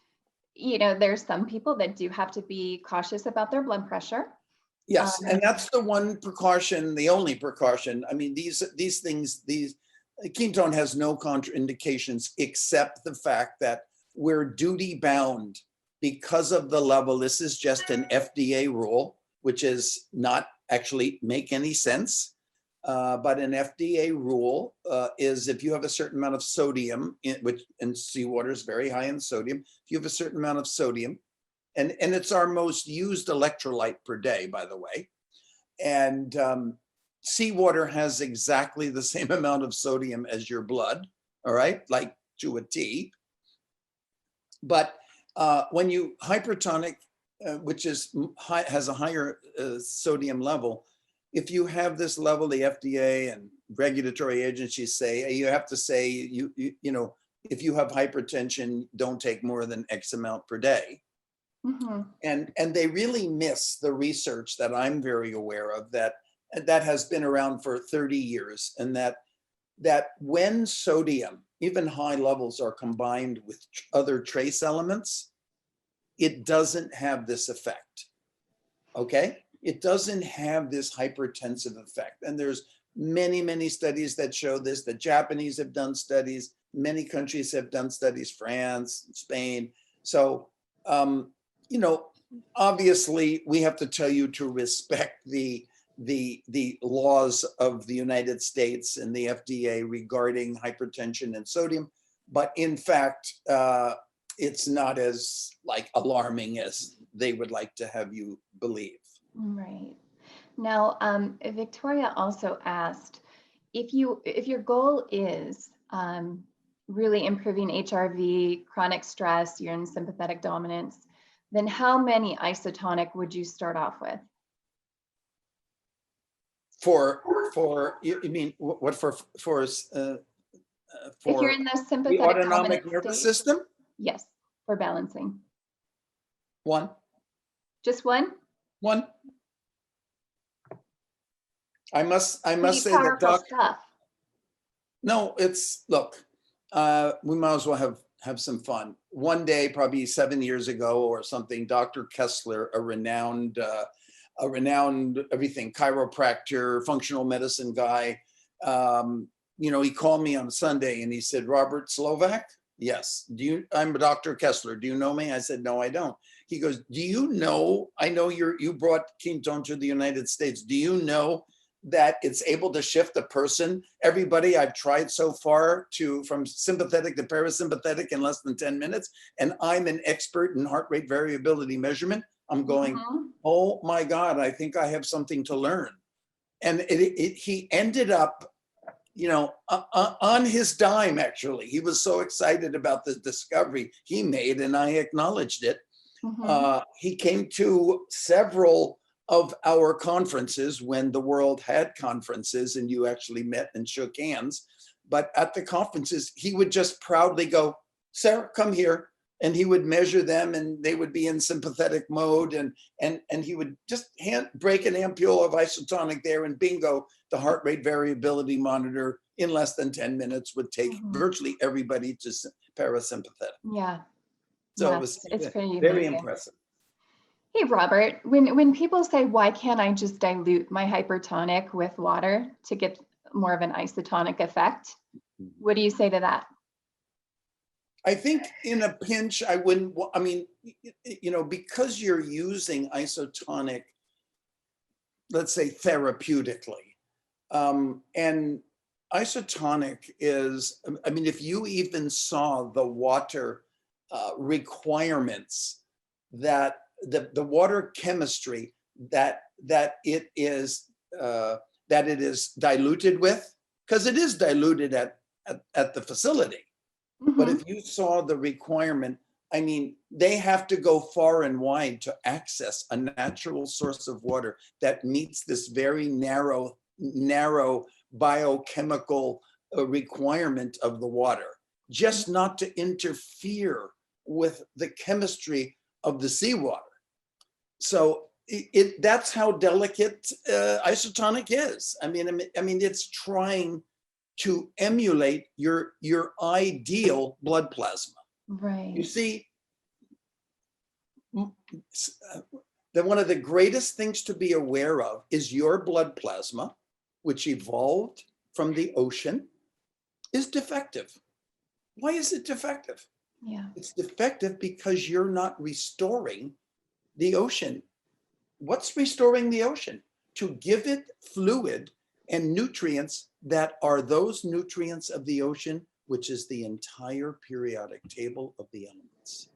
you know, there's some people that do have to be cautious about their blood pressure.
Yes, and that's the one precaution, the only precaution. I mean, these things, Keentone has no contraindications except the fact that we're duty bound because of the level. This is just an FDA rule, which is not actually make any sense. But an FDA rule is if you have a certain amount of sodium, which in seawater is very high in sodium, if you have a certain amount of sodium, and it's our most used electrolyte per day, by the way. And seawater has exactly the same amount of sodium as your blood, all right, like to a T. But when you hypertonic, which is has a higher sodium level, if you have this level, the FDA and regulatory agencies say you have to say you know, if you have hypertension, don't take more than X amount per day.
Mm-hmm.
And they really miss the research that I'm very aware of that has been around for 30 years, and that when sodium, even high levels, are combined with other trace elements, it doesn't have this effect. Okay? It doesn't have this hypertensive effect. And there's many studies that show this. The Japanese have done studies. Many countries have done studies, France, Spain. So, you know, obviously we have to tell you to respect the laws of the United States and the FDA regarding hypertension and sodium. But in fact, it's not as like alarming as they would like to have you believe.
Right. Now, Victoria also asked if your goal is really improving HRV, chronic stress, you're in sympathetic dominance, then how many isotonic would you start off with?
For you mean what for
If you're in the
the
sympathetic
autonomic
dominant
nervous
state,
system?
yes, for balancing.
One.
Just one?
I must
Pretty
say that
powerful stuff.
no, it's look, we might as well have some fun. One day, probably 7 years ago or something, Dr. Kessler, a renowned everything, chiropractor, functional medicine guy, you know, he called me on Sunday and he said, Robert Slovak, Yes. I'm Dr. Kessler. Do you know me? I said, no, I don't. He goes, do you know, I know you brought ketone to the United States. Do you know that it's able to shift a person? Everybody I've tried so far from sympathetic to parasympathetic in less than 10 minutes. And I'm an expert in heart rate variability measurement. I'm going, oh my God, I think I have something to learn. And he ended up, on his dime, actually. He was so excited about the discovery he made, and I acknowledged it. He came to several of our conferences when the world had conferences and you actually met and shook hands. But at the conferences, he would just proudly go, Sarah, come here. And he would measure them and they would be in sympathetic mode. And he would just break an ampule of isotonic there, and bingo, the heart rate variability monitor in less than 10 minutes would take virtually everybody to parasympathetic.
Yeah.
So
yeah,
it was
it's pretty
very
amazing.
impressive.
Hey, Robert, when people say, why can't I just dilute my hypertonic with water to get more of an isotonic effect? What do you say to that?
I think in a pinch, I wouldn't, because you're using isotonic, let's say therapeutically, and isotonic is, if you even saw the water requirements, that the water chemistry that it is diluted with, because it is diluted at the facility. But if you saw the requirement, they have to go far and wide to access a natural source of water that meets this very narrow biochemical requirement of the water, just not to interfere with the chemistry of the seawater. So that's how delicate isotonic is. It's trying to emulate your ideal blood plasma.
Right.
You see, that one of the greatest things to be aware of is your blood plasma, which evolved from the ocean, is defective. Why is it defective?
Yeah.
It's defective because you're not restoring the ocean. What's restoring the ocean? To give it fluid and nutrients that are those nutrients of the ocean, which is the entire periodic table of the elements.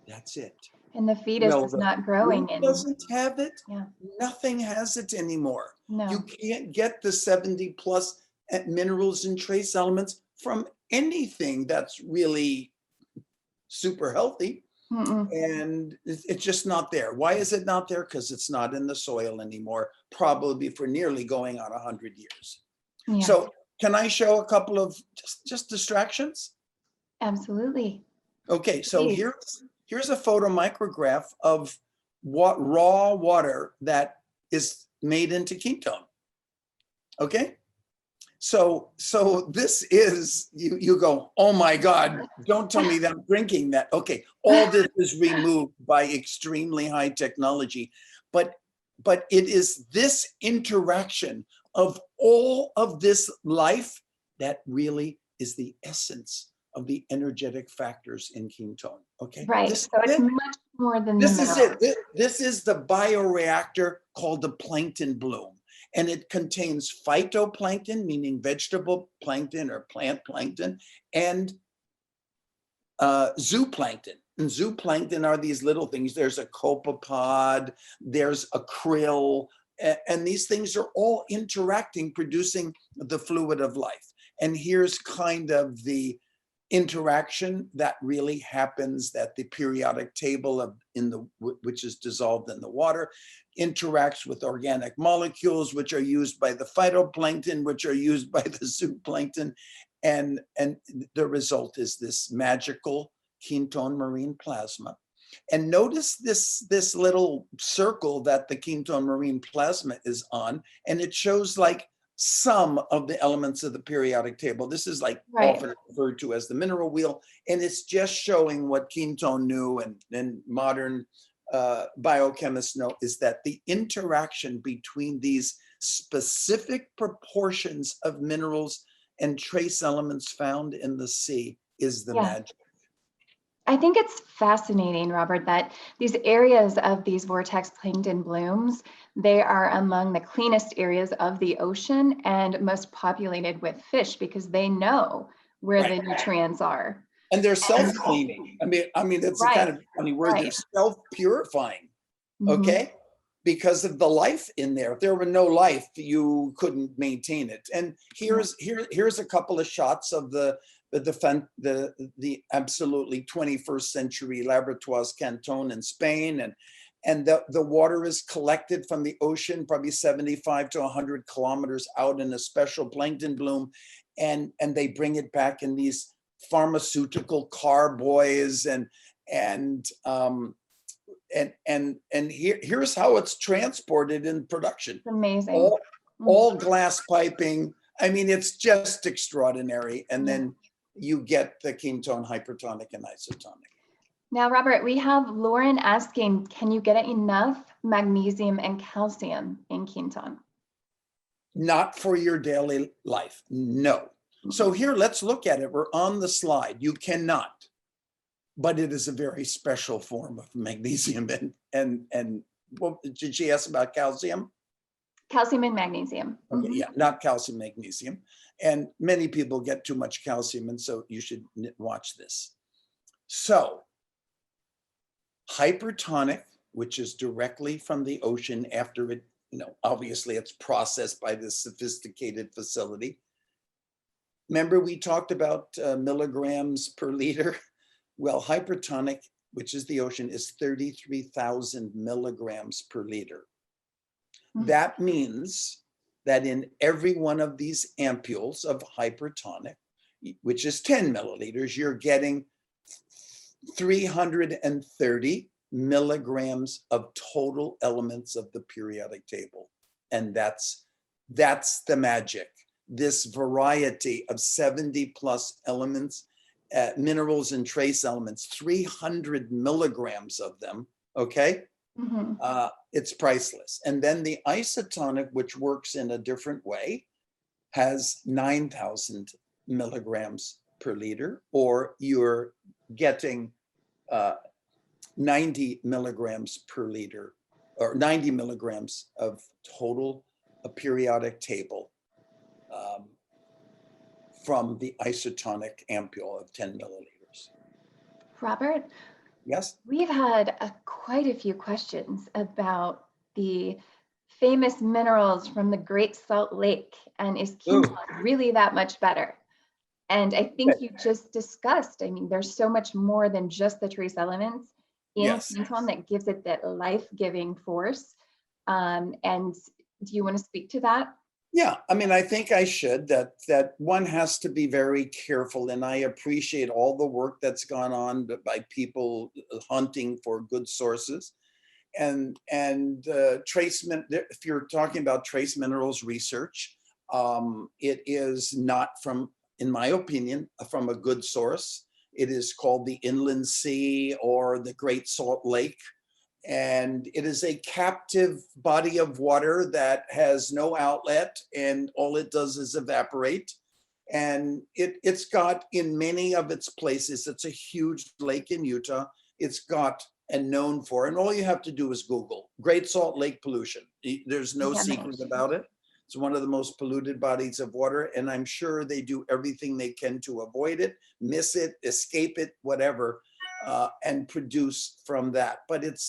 That's it.
And the fetus is not growing.
It doesn't have it.
Yeah.
Nothing has it anymore.
No.
You can't get the 70 plus minerals and trace elements from anything that's really super healthy. And it's just not there. Why is it not there? Because it's not in the soil anymore, probably for nearly going on 100 years. Yeah. So can I show a couple of just distractions?
Absolutely.
Okay, so here's a photomicrograph of raw water that is made into ketone. Okay. So this is, you go, oh my God, don't tell me that I'm drinking that. Okay, all this is removed by extremely high technology, but it is this interaction of all of this life that really is the essence of the energetic factors in ketone. Okay,
right. So it's much more than
this is it. This is the bioreactor called the plankton bloom. And it contains phytoplankton, meaning vegetable plankton or plant plankton, and zooplankton. And zooplankton are these little things. There's a copepod, there's a krill, and these things are all interacting, producing the fluid of life. And here's kind of the interaction that really happens, that the periodic table which is dissolved in the water interacts with organic molecules, which are used by the phytoplankton, which are used by the zooplankton, and the result is this magical ketone marine plasma. And notice this little circle that the ketone marine plasma is on, and it shows like some of the elements of the periodic table. This is like often referred to as the mineral wheel, and it's just showing what ketone knew and modern biochemists know, is that the interaction between these specific proportions of minerals and trace elements found in the sea is the magic.
I think it's fascinating, Robert, that these areas of these vortex plankton blooms, they are among the cleanest areas of the ocean and most populated with fish because they know where
Right.
the nutrients are.
And they're
And
self-cleaning. I mean, it's a kind
right,
of funny word. They're
right.
self-purifying.
Mhm.
Okay, because of the life in there. If there were no life, you couldn't maintain it. And
Yeah.
here's a couple of shots of the absolutely 21st century Laboratoires Canton in Spain, and the water is collected from the ocean, probably 75 to 100 kilometers out in a special plankton bloom, and they bring it back in these pharmaceutical carboys and here's how it's transported in production.
It's amazing.
All
Mhm.
all glass piping. I mean, it's just extraordinary. And
Yeah.
then you get the ketone, hypertonic, and isotonic.
Now, Robert, we have Lauren asking, can you get enough magnesium and calcium in Quinton?
Not for your daily life. No. So here, let's look at it. We're on the slide. You cannot, but it is a very special form of magnesium. And well, did she ask about calcium?
Calcium and magnesium.
Okay,
Mhm.
yeah, not calcium, magnesium. And many people get too much calcium, and so you should watch this. So, hypertonic, which is directly from the ocean after it, obviously it's processed by this sophisticated facility. Remember, we talked about milligrams per liter? Well, hypertonic, which is the ocean, is 33,000 milligrams per liter.
Mhm.
That means that in every one of these ampules of hypertonic, which is 10 milliliters, you're getting 330 milligrams of total elements of the periodic table. And that's the magic. This variety of 70 plus elements, minerals and trace elements, 300 milligrams of them, okay?
Mhm.
It's priceless. And then the isotonic, which works in a different way, has 9,000 milligrams per liter, or you're getting 90 milligrams per liter, or 90 milligrams of total periodic table from the isotonic ampule of 10 milliliters.
Robert,
Yes?
we've had quite a few questions about the famous minerals from the Great Salt Lake, and is
Ooh,
Quinton really that much better? And I think you just discussed, I mean, there's so much more than just the trace elements in
yes.
Quinton that gives it that life-giving force. And do you want to speak to that?
Yeah, I mean, I think I should. That one has to be very careful, and I appreciate all the work that's gone on by people hunting for good sources, and if you're talking about trace minerals research, it is not from, in my opinion, from a good source. It is called the Inland Sea or the Great Salt Lake, and it is a captive body of water that has no outlet, and all it does is evaporate. And it's got, in many of its places, it's a huge lake in Utah. It's got and known for, and all you have to do is Google Great Salt Lake pollution. There's no secret
Contamination.
about it. It's one of the most polluted bodies of water, and I'm sure they do everything they can to avoid it, miss it, escape it, whatever, and produce from that. But it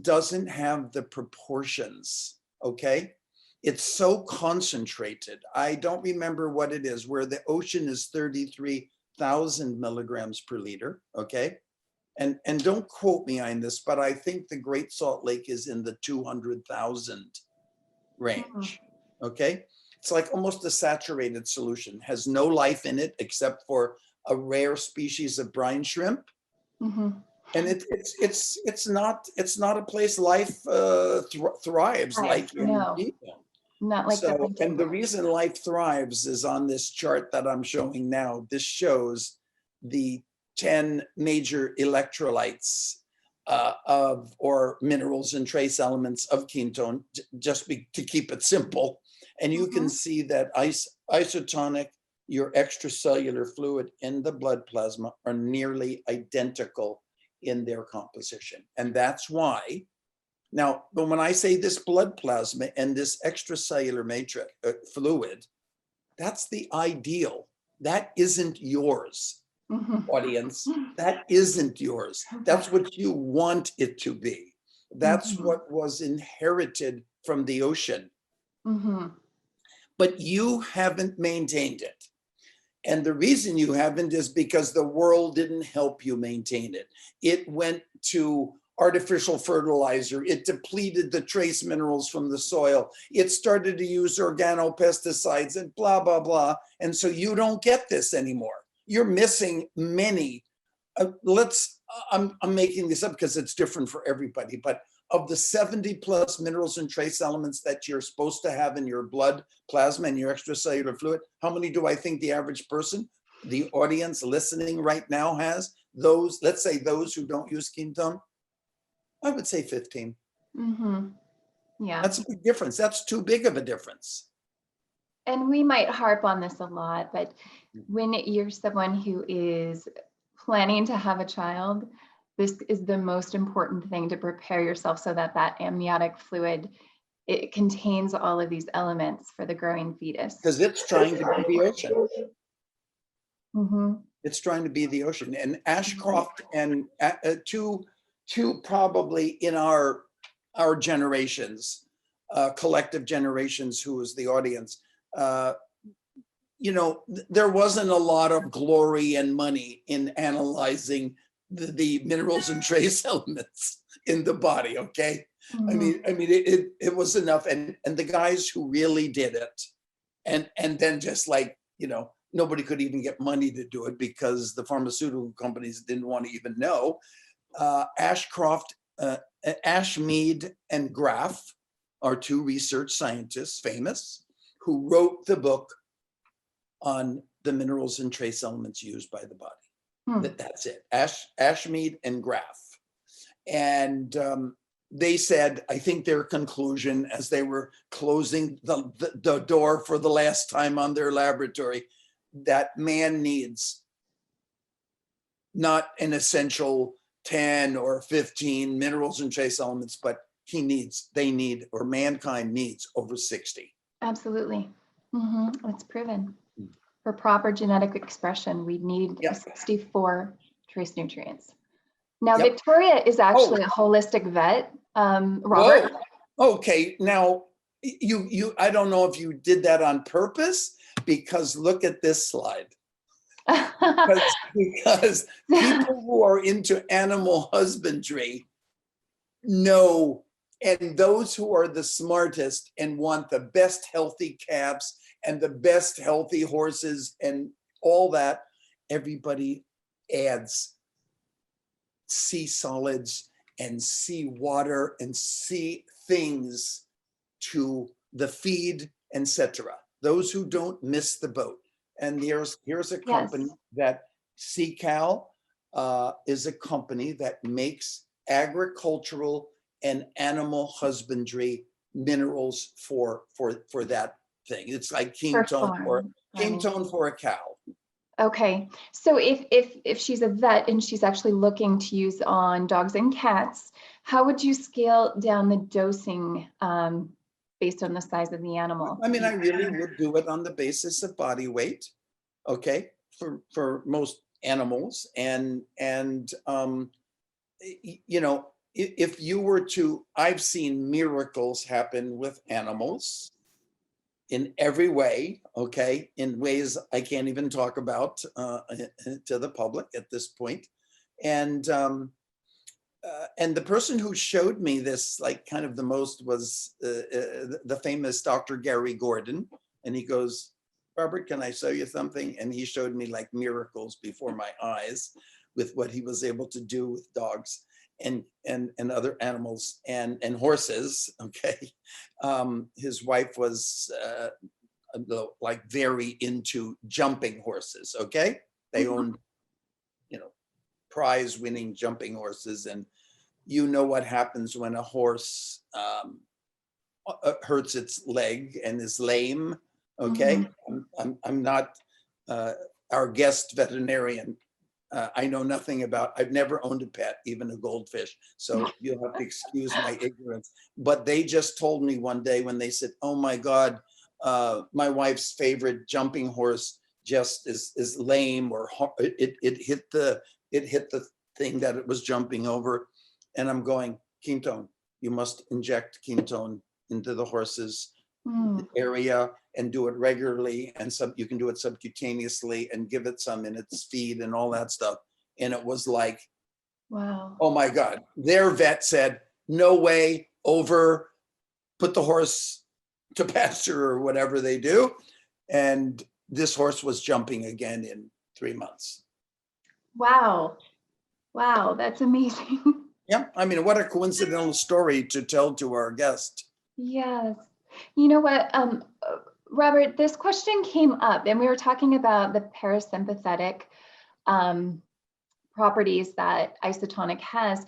doesn't have the proportions, okay? It's so concentrated. I don't remember what it is, where the ocean is 33,000 milligrams per liter, okay? And don't quote me on this, but I think the Great Salt Lake is in the 200,000 range, okay? It's like almost a saturated solution, has no life in it except for a rare species of brine shrimp.
Mhm.
And it's not a place life thrives
Right.
like in
No,
Quito.
not like the
So,
plankton
and the
blooms.
reason life thrives is on this chart that I'm showing now. This shows the 10 major electrolytes or minerals and trace elements of Quinton, to keep it simple. And you can
Mhm.
see that isotonic your extracellular fluid and the blood plasma are nearly identical in their composition. And that's why, now, but when I say this blood plasma and this extracellular matrix fluid, that's the ideal. That isn't yours, audience. That isn't yours. That's what you want it to be. That's what was inherited from the ocean. But you haven't maintained it. And the reason you haven't is because the world didn't help you maintain it. It went to artificial fertilizer. It depleted the trace minerals from the soil. It started to use organopesticides and blah, blah, blah. And so you don't get this anymore. You're missing many. I'm making this up because it's different for everybody, but of the 70 plus minerals and trace elements that you're supposed to have in your blood plasma and your extracellular fluid, how many do I think the average person, the audience listening right now has? Those, let's say those who don't use ketone, I would say 15.
Yeah.
That's a big difference. That's too big of a difference.
And we might harp on this a lot, but when you're someone who is planning to have a child, this is the most important thing to prepare yourself so that that amniotic fluid, it contains all of these elements for the growing fetus.
Because it's trying to be the ocean. It's trying to be the ocean. And Ashcroft and two probably in our generations, collective generations, who was the audience, you know, there wasn't a lot of glory and money in analyzing the minerals and trace elements in the body. Okay. I mean, it was enough. And the guys who really did it, and then just like, you know, nobody could even get money to do it because the pharmaceutical companies didn't want to even know. Ashcroft, Ashmead and Graf are two research scientists, famous, who wrote the book on the minerals and trace elements used by the body. That's it. Ashmead and Graf. And they said, I think their conclusion as they were closing the door for the last time on their laboratory, that man needs not an essential 10 or 15 minerals and trace elements, but mankind needs over 60.
Absolutely. It's proven. For proper genetic expression, we need 64 trace nutrients. Now, Victoria is actually a holistic vet, Robert.
Whoa. Okay, now I don't know if you did that on purpose, because look at this slide. because people who are into animal husbandry know, and those who are the smartest and want the best healthy calves and the best healthy horses and all that, everybody adds sea solids and sea water and sea things to the feed, etc. Those who don't miss the boat. And here's a company that SeaCal is a company that makes agricultural and animal husbandry minerals for that thing. It's like ketone for a cow.
Okay, so if she's a vet and she's actually looking to use on dogs and cats, how would you scale down the dosing based on the size of the animal?
I mean, I really would do it on the basis of body weight, okay, for most animals, and you know, if you were to, I've seen miracles happen with animals in every way, okay, in ways I can't even talk about to the public at this point. And the person who showed me this, like kind of the most, was the famous Dr. Gary Gordon. And he goes, Robert, can I show you something? And he showed me like miracles before my eyes with what he was able to do with dogs and other animals and horses. Okay. His wife was like very into jumping horses. Okay. They owned, you know, prize winning jumping horses. And you know what happens when a horse hurts its leg and is lame. Okay. I'm not our guest veterinarian. I know nothing about, I've never owned a pet, even a goldfish. So you'll have to excuse my ignorance. But they just told me one day when they said, oh my God, my wife's favorite jumping horse just is lame, or it hit the thing that it was jumping over. And I'm going, Quinton, you must inject Quinton into the horse's area and do it regularly, and you can do it subcutaneously and give it some in its feed and all that stuff. And it was like,
Wow.
oh my God. Their vet said, no way, over, put the horse to pasture or whatever they do. And this horse was jumping again in 3 months.
Wow. Wow, that's amazing.
Yeah, I mean, what a coincidental story to tell to our guest.
Yes. You know what, Robert, this question came up and we were talking about the parasympathetic properties that isotonic has.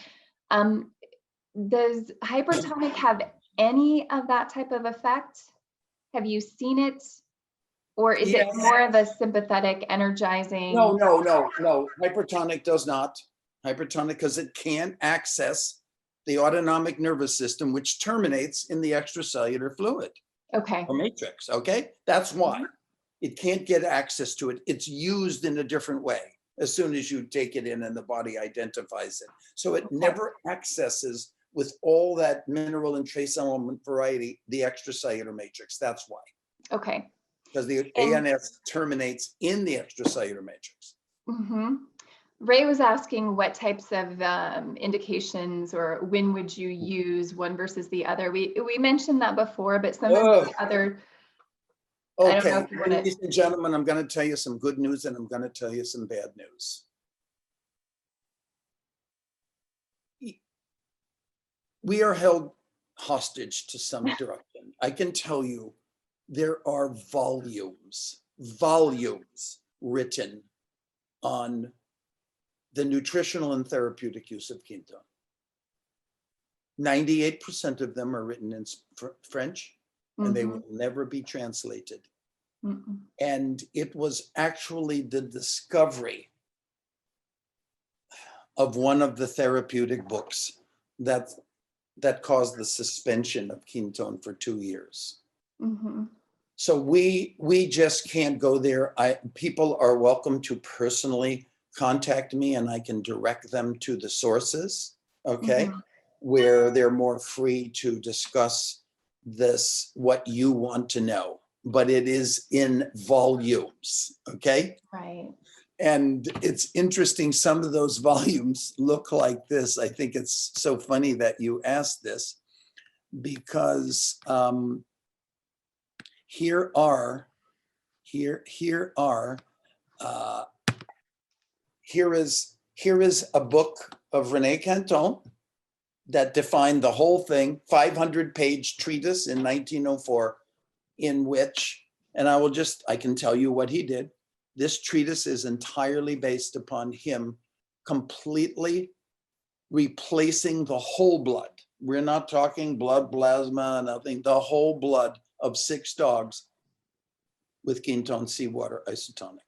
Does hypertonic have any of that type of effect? Have you seen it? Or is it more of a sympathetic, energizing?
No. Hypertonic does not. Hypertonic, because it can't access the autonomic nervous system, which terminates in the extracellular fluid.
Okay.
Or matrix, okay? That's why. It can't get access to it. It's used in a different way as soon as you take it in and the body identifies it. So it never accesses with all that mineral and trace element variety, the extracellular matrix. That's why.
Okay.
Because the ANS terminates in the extracellular matrix.
Ray was asking what types of indications, or when would you use one versus the other? We mentioned that before, but some of the other.
Okay, ladies and gentlemen, I'm going to tell you some good news and I'm going to tell you some bad news. We are held hostage to some direction. I can tell you there are volumes written on the nutritional and therapeutic use of Quinton. 98% of them are written in French, and they will never be translated. And it was actually the discovery of one of the therapeutic books that caused the suspension of Quinton for 2 years. So we just can't go there. People are welcome to personally contact me and I can direct them to the sources, okay, where they're more free to discuss this, what you want to know, but it is in volumes, okay?
Right.
And it's interesting, some of those volumes look like this. I think it's so funny that you asked this, because here is a book of Rene Quinton that defined the whole thing, 500-page treatise in 1904, in which, and I can tell you what he did. This treatise is entirely based upon him completely replacing the whole blood. We're not talking blood plasma, nothing, the whole blood of 6 dogs with Quinton seawater isotonic.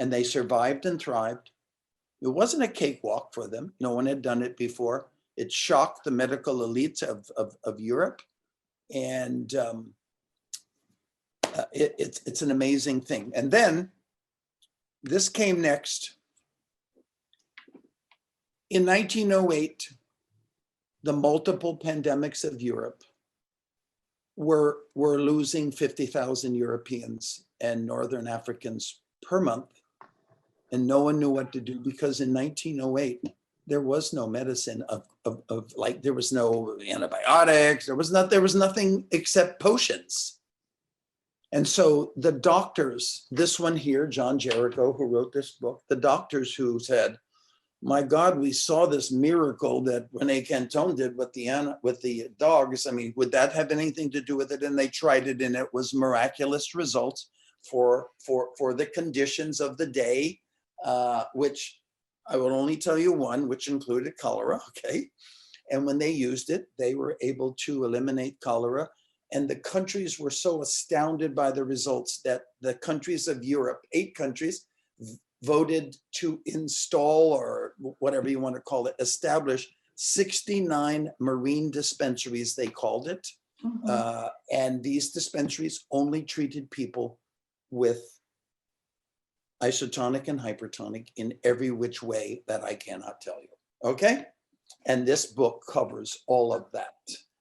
And they survived and thrived. It wasn't a cakewalk for them. No one had done it before. It shocked the medical elites of Europe. And it's an amazing thing. And then this came next. In 1908, the multiple pandemics of Europe were losing 50,000 Europeans and Northern Africans per month. And no one knew what to do, because in 1908, there was no medicine there was no antibiotics, there was nothing except potions. And so the doctors, this one here, John Jericho, who wrote this book, the doctors who said, my God, we saw this miracle that Rene Quinton did with the dogs. I mean, would that have anything to do with it? And they tried it, and it was miraculous results for the conditions of the day, which I will only tell you one, which included cholera, okay? And when they used it, they were able to eliminate cholera And the countries were so astounded by the results that the countries of Europe, 8 countries, voted to install, or whatever you want to call it, establish 69 marine dispensaries, they called it. And these dispensaries only treated people with isotonic and hypertonic in every which way that I cannot tell you. Okay? And this book covers all of that.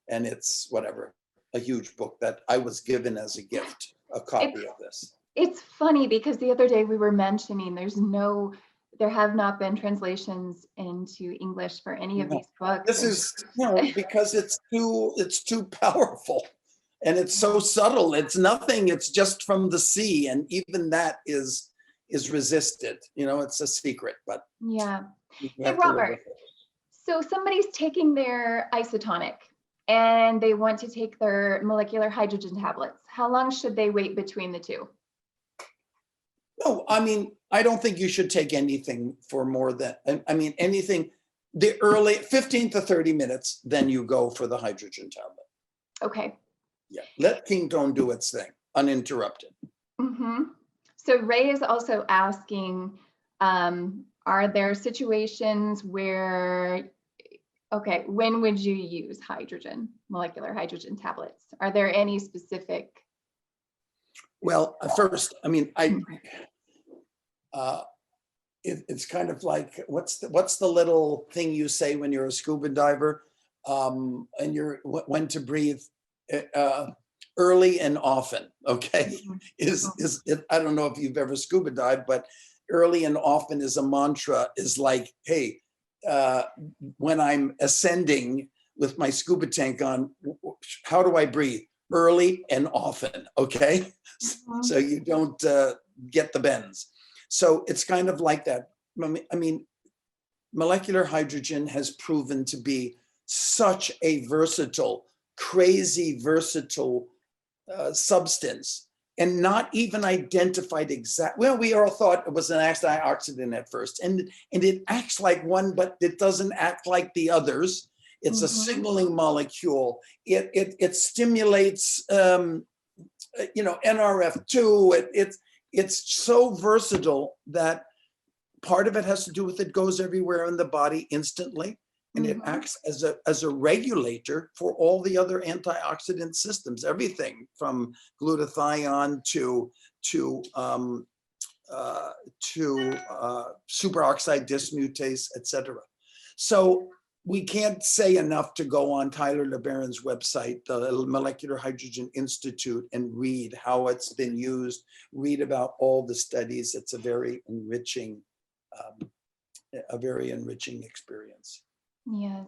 And it's whatever, a huge book that I was given as a gift, a copy of this.
It's funny because the other day we were mentioning there have not been translations into English for any of these books.
This is, because it's too powerful, and it's so subtle. It's nothing. It's just from the sea, and even that is resisted. It's a secret, but
yeah. Hey, Robert. So somebody's taking their isotonic and they want to take their molecular hydrogen tablets. How long should they wait between the two?
No, I don't think you should take anything for more than, anything, the early 15 to 30 minutes, then you go for the hydrogen tablet.
Okay.
Yeah, let ketone do its thing, uninterrupted.
So Ray is also asking, are there situations where, when would you use molecular hydrogen tablets? Are there any specific?
Well, first, it's kind of like, what's the little thing you say when you're a scuba diver, and you're when to breathe early and often, okay? Is it, I don't know if you've ever scuba dived, but early and often is a mantra, is like, hey, when I'm ascending with my scuba tank on, how do I breathe? Early and often, okay? So you don't get the bends. So it's kind of like that. Molecular hydrogen has proven to be such a versatile, crazy versatile substance, and not even identified well, we all thought it was an antioxidant at first, and it acts like one, but it doesn't act like the others. It's a signaling molecule. It stimulates, NRF2. It's so versatile that part of it has to do with it goes everywhere in the body instantly, and it acts as a regulator for all the other antioxidant systems. Everything from glutathione to superoxide dismutase, etc. So we can't say enough to go on Tyler LeBaron's website, the Molecular Hydrogen Institute, and read how it's been used, read about all the studies. It's a very enriching experience.
Yes.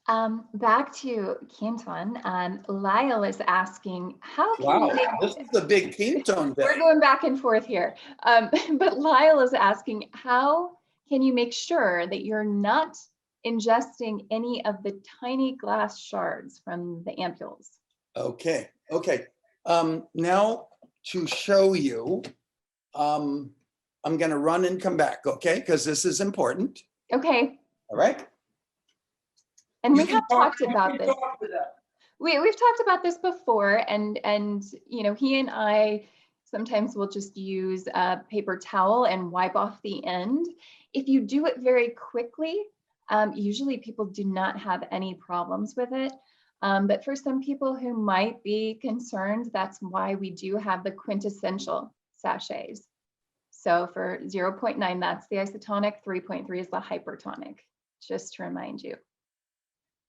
Back to ketone, Lyle is asking, how can you make
this is a big ketone day.
We're going back and forth here. But Lyle is asking, how can you make sure that you're not ingesting any of the tiny glass shards from the ampules?
Okay. Now to show you, I'm going to run and come back, okay? Because this is important.
Okay.
All right.
And we have talked about this. We've talked about this before, and he and I sometimes will just use a paper towel and wipe off the end. If you do it very quickly, usually people do not have any problems with it. But for some people who might be concerned, that's why we do have the quintessential sachets. So for 0.9, that's the isotonic, 3.3 is the hypertonic, just to remind you.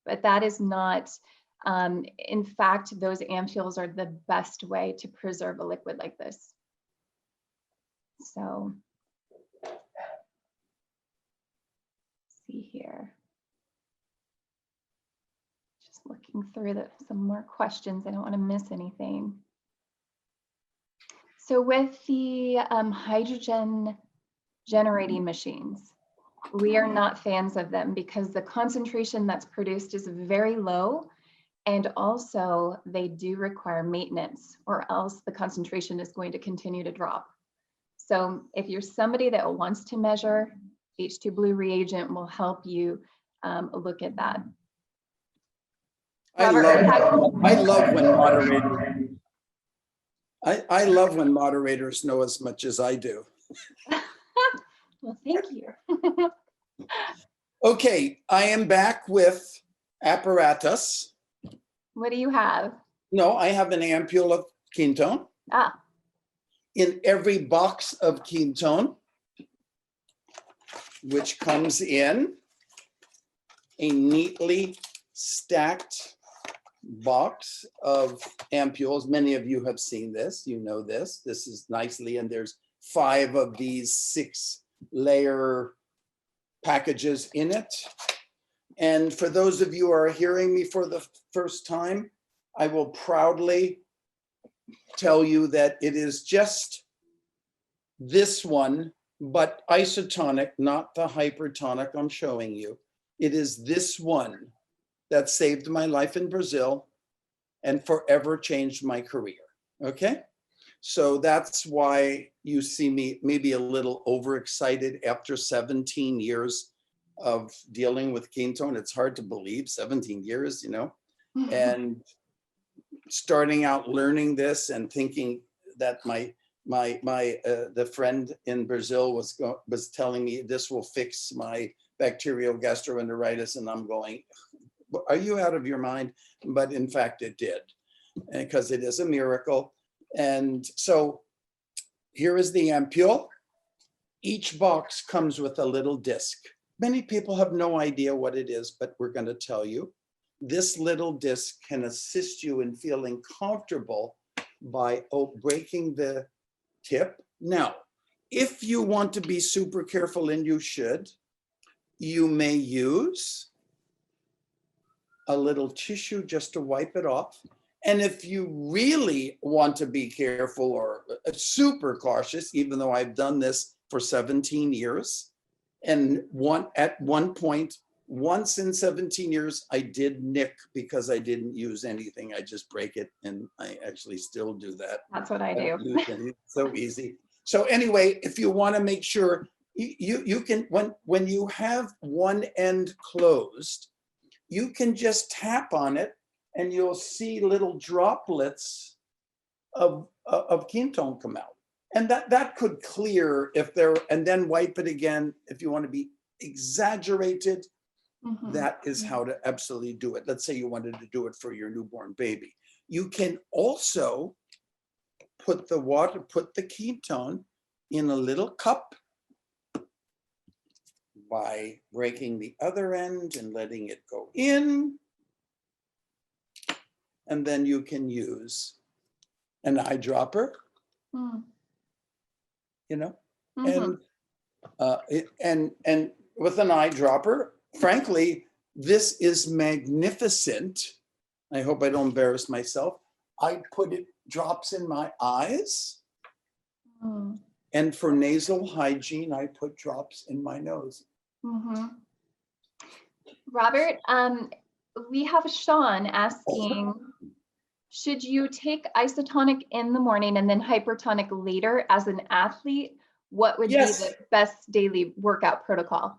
But that is not, in fact, those ampules are the best way to preserve a liquid like this. So, let's see here. Just looking through some more questions. I don't want to miss anything. So with the hydrogen generating machines, we are not fans of them because the concentration that's produced is very low, and also they do require maintenance, or else the concentration is going to continue to drop. So if you're somebody that wants to measure, H2 Blue reagent will help you look at that. Robert, are you having-
I love when moderators, I love when moderators know as much as I do.
Well, thank you.
Okay, I am back with apparatus.
What do you have?
No, I have an ampule of Quinton.
Ah,
In every box of Quinton, which comes in a neatly stacked box of ampules. Many of you have seen this, you know this. This is nicely, and there's 5 of these 6-layer packages in it. And for those of you who are hearing me for the first time, I will proudly tell you that it is just this one, but isotonic, not the hypertonic I'm showing you. It is this one that saved my life in Brazil and forever changed my career, okay? So that's why you see me maybe a little overexcited after 17 years of dealing with Quinton. It's hard to believe, 17 years, you know? And starting out learning this and thinking that the friend in Brazil was telling me this will fix my bacterial gastroenteritis, and I'm going, are you out of your mind? But in fact, it did, because it is a miracle. And so here is the ampule. Each box comes with a little disc. Many people have no idea what it is, but we're going to tell you. This little disc can assist you in feeling comfortable by breaking the tip. Now, if you want to be super careful, and you should, you may use a little tissue just to wipe it off. And if you really want to be careful or super cautious, even though I've done this for 17 years, and at one point, once in 17 years, I did nick because I didn't use anything. I just break it, and I actually still do that.
that's what I do.
It's so easy. So anyway, if you want to make sure you can, when you have one end closed, you can just tap on it and you'll see little droplets of Quinton come out. And that could clear if there, and then wipe it again if you want to be exaggerated. That is how to absolutely do it. Let's say you wanted to do it for your newborn baby. You can also put the Quinton in a little cup by breaking the other end and letting it go in. And then you can use an eyedropper, you know, and with an eyedropper, frankly, this is magnificent. I hope I don't embarrass myself. I put it drops in my eyes. And for nasal hygiene, I put drops in my nose.
Robert, we have Sean asking, should you take isotonic in the morning and then hypertonic later as an athlete? What would be the best daily workout protocol?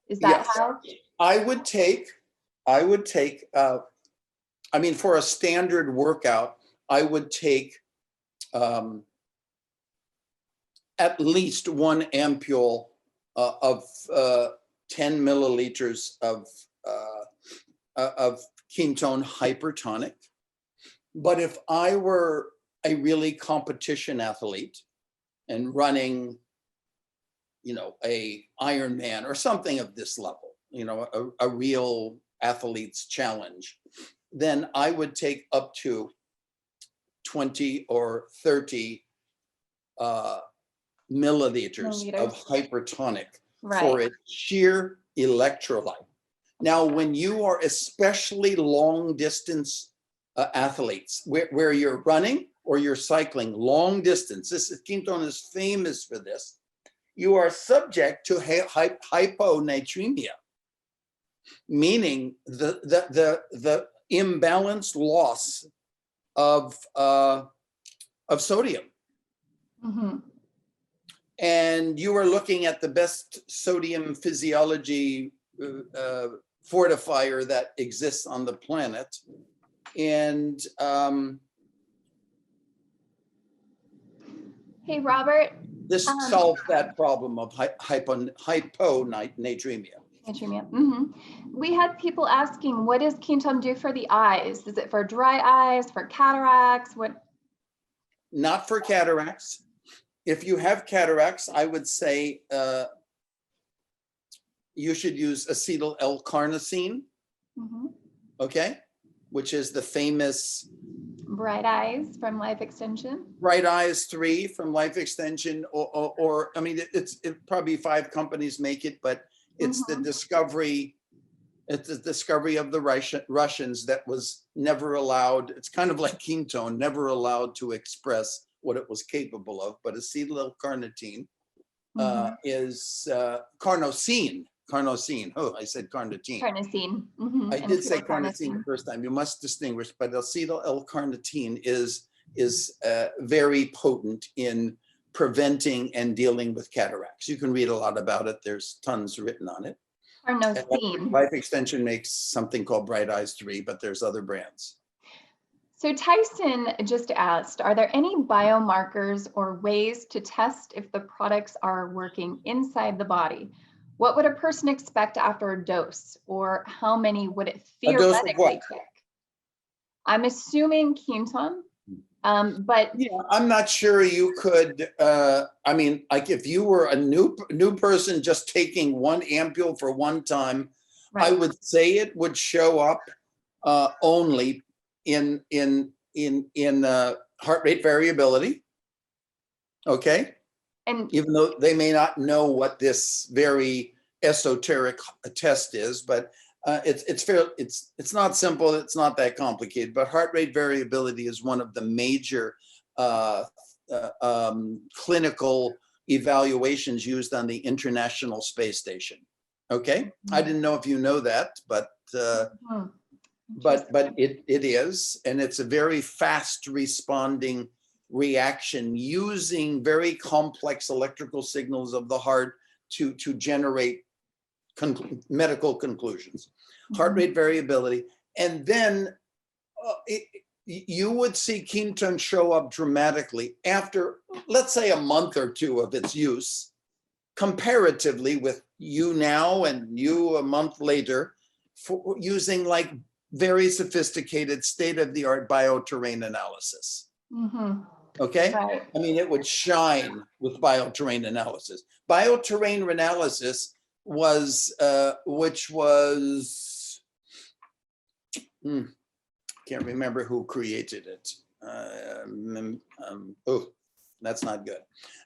Is that how?
I would take, I mean, for a standard workout, I would take at least 1 ampule of 10 milliliters of Quinton hypertonic. But if I were a really competition athlete and running, you know, a Ironman or something of this level, you know, a real athlete's challenge, then I would take up to 20 or 30 milliliters of hypertonic for its sheer electrolyte. Now, when you are especially long distance athletes, where you're running or you're cycling long distance, Quinton is famous for this, you are subject to hyponatremia, meaning the imbalanced loss of sodium. And you are looking at the best sodium physiology fortifier that exists on the planet. And
Hey, Robert.
this solves that problem of hyponatremia.
Natremia. We had people asking, what does Quinton do for the eyes? Is it for dry eyes, for cataracts? What?
Not for cataracts. If you have cataracts, I would say you should use acetyl L-carnosine, okay, which is the famous
Bright Eyes from Life Extension.
Bright Eyes 3 from Life Extension, or I mean, it probably 5 companies make it, but it's the discovery. It's the discovery of the Russians that was never allowed. It's kind of like Quinton, never allowed to express what it was capable of. But acetyl L-carnitine is carnosine. Carnosine. Oh, I said carnitine.
Carnosine.
I did say carnosine the first time. You must distinguish, but acetyl L-carnitine is very potent in preventing and dealing with cataracts. You can read a lot about it. There's tons written on it.
Carnosine.
Life Extension makes something called Bright Eyes 3, but there's other brands.
So Tyson just asked, are there any biomarkers or ways to test if the products are working inside the body? What would a person expect after a dose, or how many would it theoretically take? I'm assuming Quinton, but
yeah, I'm not sure you could. I mean, like if you were a new person just taking one ampule for one time, right, I would say it would show up only in heart rate variability. Okay. And even though they may not know what this very esoteric test is, but it's fair. It's not simple. It's not that complicated. But heart rate variability is one of the major clinical evaluations used on the International Space Station. Okay, I didn't know if you know that, but it is, and it's a very fast responding reaction using very complex electrical signals of the heart to generate medical conclusions. Heart rate variability, and then you would see Quinton show up dramatically after, let's say, a month or 2 of its use, comparatively with you now and you a month later, for using like very sophisticated state-of-the-art bioterrain analysis. Okay, right. I mean, it would shine with bioterrain analysis. Bioterrain analysis was, which was, can't remember who created it. Oh, that's not good.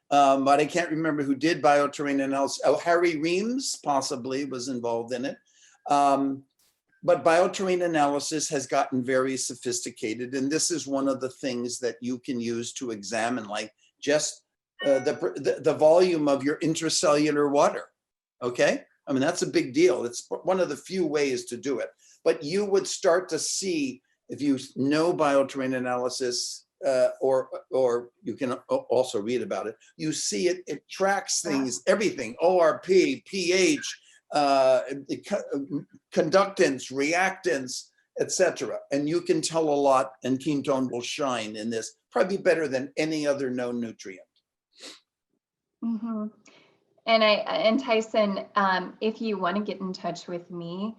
But I can't remember who did bioterrain analysis. Oh, Harry Reams possibly was involved in it. But bioterrain analysis has gotten very sophisticated, and this is one of the things that you can use to examine, like just the volume of your intracellular water. Okay, I mean that's a big deal. It's one of the few ways to do it. But you would start to see, if you know bioterrain analysis, or you can also read about it. You see it. It tracks things, everything, ORP, pH. Conductance, reactants, etc. And you can tell a lot, and Quinton will shine in this, probably better than any other known nutrient.
And Tyson, if you want to get in touch with me,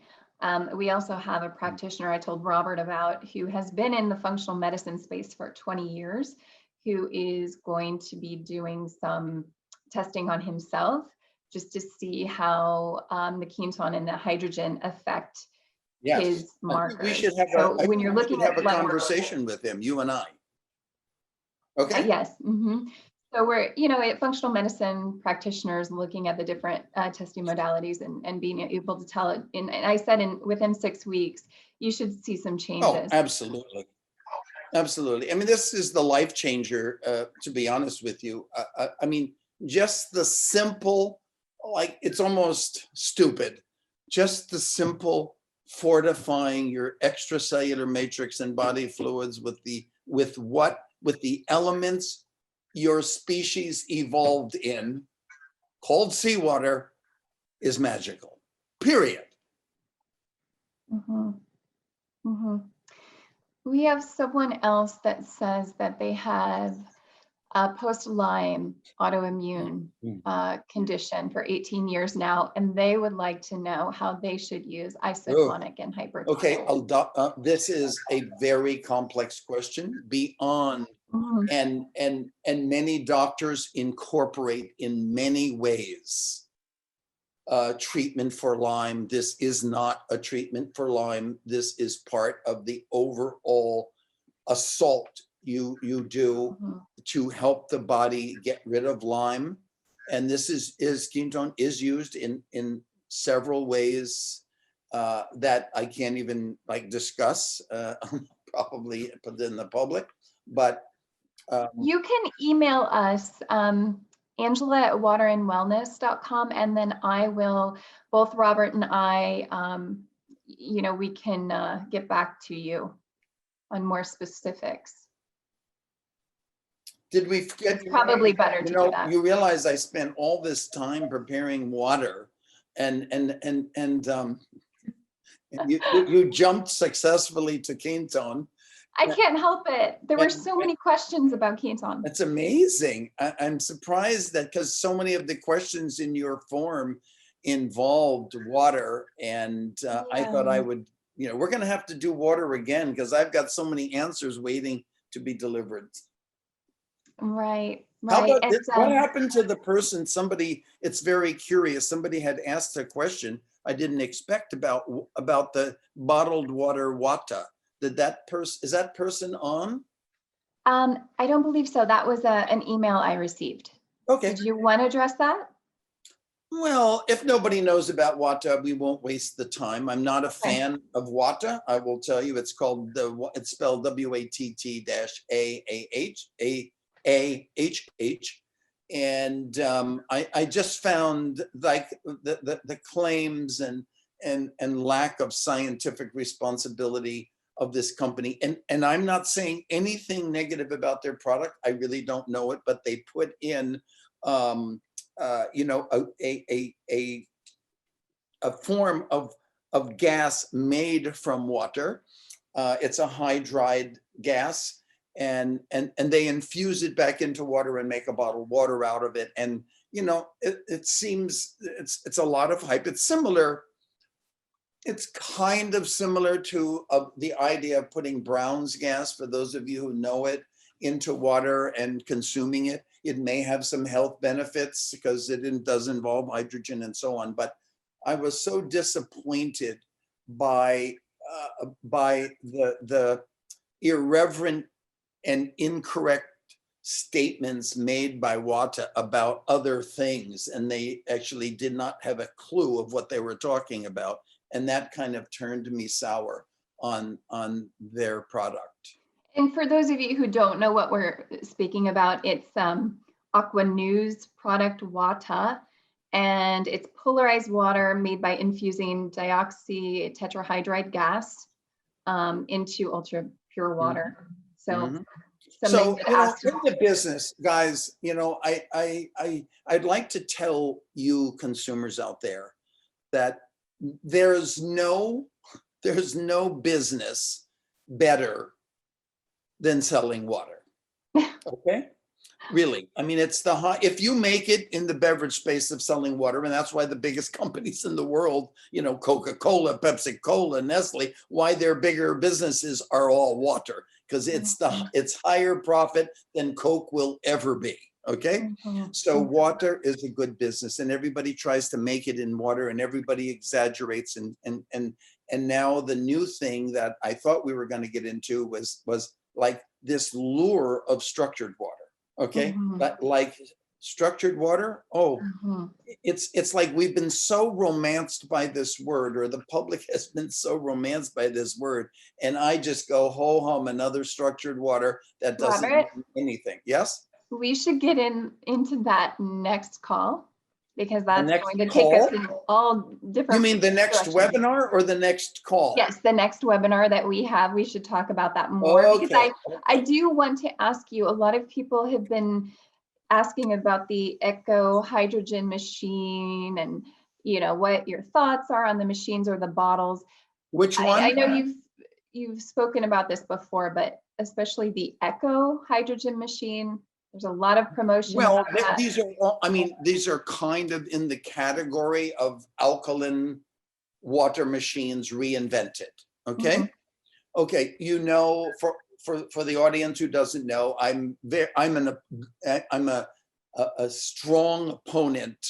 we also have a practitioner I told Robert about who has been in the functional medicine space for 20 years, who is going to be doing some testing on himself, just to see how the Quinton and the hydrogen affect his markers.
We should have when you're looking at a conversation with him, you and I. Okay.
Yes. So we're, functional medicine practitioners looking at the different testing modalities and being able to tell it. And I said within 6 weeks, you should see some changes.
Oh, absolutely. Absolutely. I mean, this is the life changer, to be honest with you. I mean, just the simple, like it's almost stupid, just the simple fortifying your extracellular matrix and body fluids with the elements your species evolved in, called seawater, is magical, period.
Mhm, mhm. We have someone else that says that they have a post-Lyme autoimmune
Mm.
condition for 18 years now, and they would like to know how they should use
Oh,
isotonic and
okay.
hypertonic.
This is a very complex question beyond,
Mhm,
and many doctors incorporate in many ways treatment for Lyme. This is not a treatment for Lyme. This is part of the overall assault you do
mhm.
to help the body get rid of Lyme. And this is ketone is used in several ways that I can't even like discuss probably put in the public, but
You can email us, Angela at waterandwellness.com, and then I will, both Robert and I, we can get back to you on more specifics.
did we forget?
It's probably better to do that.
You realize I spent all this time preparing water, and you jumped successfully to ketone.
I can't help it. There were
And
so many questions about ketone.
it's amazing. I'm surprised that because so many of the questions in your form involved water, and I thought I
Yeah.
would, we're going to have to do water again because I've got so many answers waiting to be delivered.
Right,
How
right.
about this?
It's
What happened to the person? Somebody, it's very curious. Somebody had asked a question I didn't expect about the bottled water Wata. Did that person, is that person on?
I don't believe so. That was an email I received.
Okay.
Did you want to address that?
Well, if nobody knows about Wata, we won't waste the time. I'm not a
Okay.
fan of Wata. I will tell you, it's spelled WATT-AAH. And I just found like the claims and lack of scientific responsibility of this company. And I'm not saying anything negative about their product. I really don't know it, but they put in a form of gas made from water. It's a hydride gas, and they infuse it back into water and make a bottled water out of it. And it seems it's a lot of hype. It's similar. It's kind of similar to the idea of putting Brown's gas, for those of you who know it, into water and consuming it. It may have some health benefits because it does involve hydrogen and so on. But I was so disappointed by the irreverent and incorrect statements made by Wata about other things, and they actually did not have a clue of what they were talking about, and that kind of turned me sour on their product.
And for those of you who don't know what we're speaking about, it's Aqua News product Wata, and it's polarized water made by infusing deoxytetrahydride gas into ultra pure water. So
Mhm.
something
So,
that asked
in the business, guys, I'd like to tell you consumers out there that there's no business better than selling water. Okay? Really. I mean, it's if you make it in the beverage space of selling water, and that's why the biggest companies in the world, Coca-Cola, Pepsi-Cola, Nestle, why their bigger businesses are all water, because it's higher profit than Coke will ever be. Okay. So water is a good business, and everybody tries to make it in water, and everybody exaggerates. And now the new thing that I thought we were going to get into was like this lure of structured water. Okay. But like structured water, it's like we've been so romanced by this word, or the public has been so romanced by this word, and I just go ho hum, another structured water that doesn't
Robert,
mean anything. Yes.
we should get into that next call, because
The
that's
next
going to take us
call?
in all different.
You mean the next
directions.
webinar or the next call?
Yes, the next webinar that we have, we should talk about that more, because I do want to ask you, a lot of people have been asking about the Echo hydrogen machine, and what your thoughts are on the machines or the bottles.
Which
I
one?
know you've spoken about this before, but especially the Echo hydrogen machine, there's a lot of promotion
Well,
about that.
these are, I mean, these are kind of in the category of alkaline water machines reinvented. Okay.
Mhm.
Okay. You know, for the audience who doesn't know, I'm a strong opponent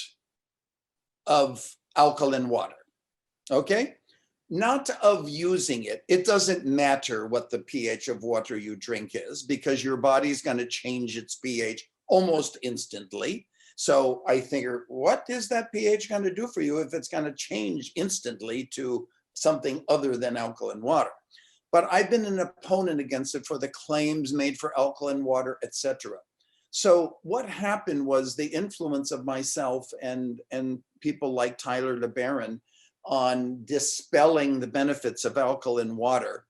of alkaline water. Okay. Not of using it. It doesn't matter what the pH of water you drink is because your body's going to change its pH almost instantly. So I figure, what is that pH going to do for you if it's going to change instantly to something other than alkaline water? But I've been an opponent against it for the claims made for alkaline water, etc. So what happened was the influence of myself and people like Tyler LeBaron on dispelling the benefits of alkaline water.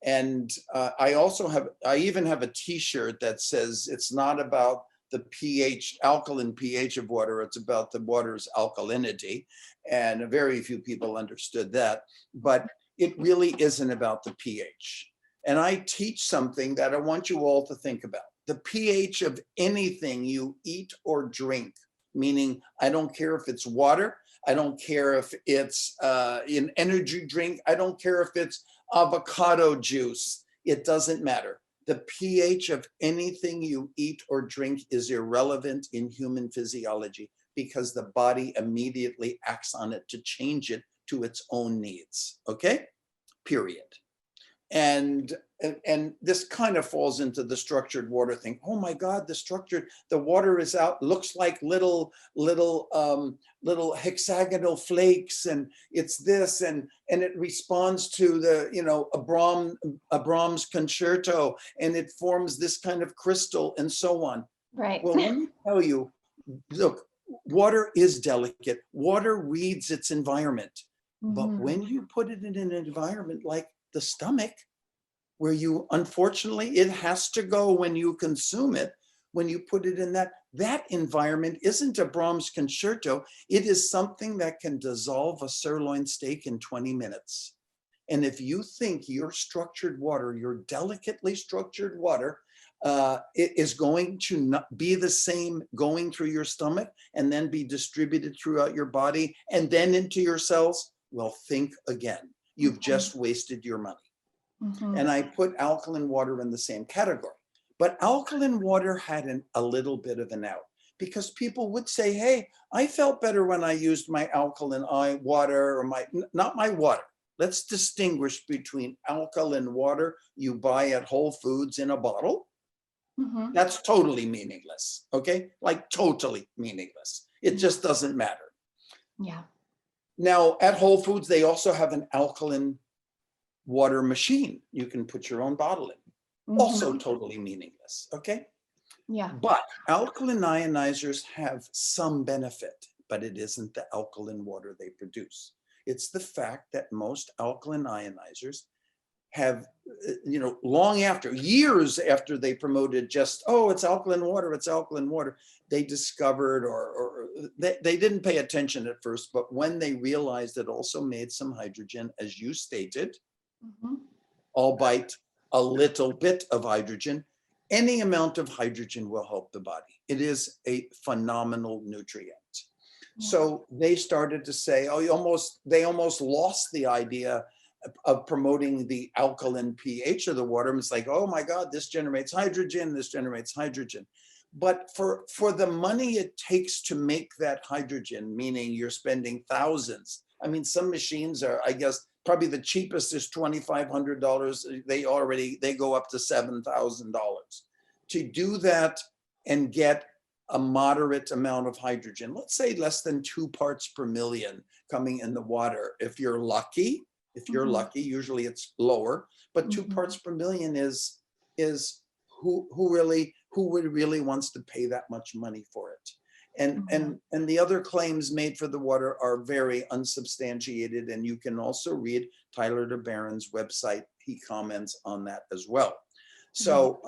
And I even have a T-shirt that says it's not about the pH, alkaline pH of water, it's about the water's alkalinity. And very few people understood that, but it really isn't about the pH. And I teach something that I want you all to think about. The pH of anything you eat or drink, meaning I don't care if it's water, I don't care if it's an energy drink, I don't care if it's avocado juice, it doesn't matter. The pH of anything you eat or drink is irrelevant in human physiology because the body immediately acts on it to change it to its own needs, okay? Period. And this kind of falls into the structured water thing. Oh my God, the water is out, looks like little hexagonal flakes, and it's this, and it responds to the, you know, a Brahms concerto, and it forms this kind of crystal and so on.
Right.
Well, let me tell you, look, water is delicate. Water reads its environment. But
Mhm.
when you put it in an environment like the stomach, where you, unfortunately, it has to go when you consume it, when you put it in that environment isn't a Brahms concerto. It is something that can dissolve a sirloin steak in 20 minutes. And if you think your structured water, your delicately structured water, it is going to not be the same going through your stomach and then be distributed throughout your body and then into your cells, well, think again. You've just wasted your money.
Mhm.
And I put alkaline water in the same category. But alkaline water had a little bit of an out because people would say, hey, I felt better when I used my alkaline water or not my water. Let's distinguish between alkaline water you buy at Whole Foods in a bottle.
Mhm.
That's totally meaningless, okay? Like totally meaningless. It just doesn't matter.
Yeah.
Now, at Whole Foods, they also have an alkaline water machine. You can put your own bottle in. Also
Mhm.
totally meaningless, okay?
Yeah.
But alkaline ionizers have some benefit, but it isn't the alkaline water they produce. It's the fact that most alkaline ionizers have, you know, long after, years after they promoted just, oh, it's alkaline water, they discovered or they didn't pay attention at first, but when they realized it also made some hydrogen, as you stated,
Mhm.
albeit a little bit of hydrogen, any amount of hydrogen will help the body. It is a phenomenal nutrient.
Yeah.
So they started to say, oh, they almost lost the idea of promoting the alkaline pH of the water. It's like, oh my God, this generates hydrogen, this generates hydrogen. But for the money it takes to make that hydrogen, meaning you're spending thousands. I mean, some machines are, I guess, probably the cheapest is $2,500. They go up to $7,000. To do that and get a moderate amount of hydrogen, let's say less than 2 parts per million coming in the water, if you're lucky, usually it's lower, but 2
Mhm.
parts per million is who would really wants to pay that much money for it? And the other claims made for the water are very unsubstantiated, and you can also read Tyler LeBaron's website. He comments on that as well. So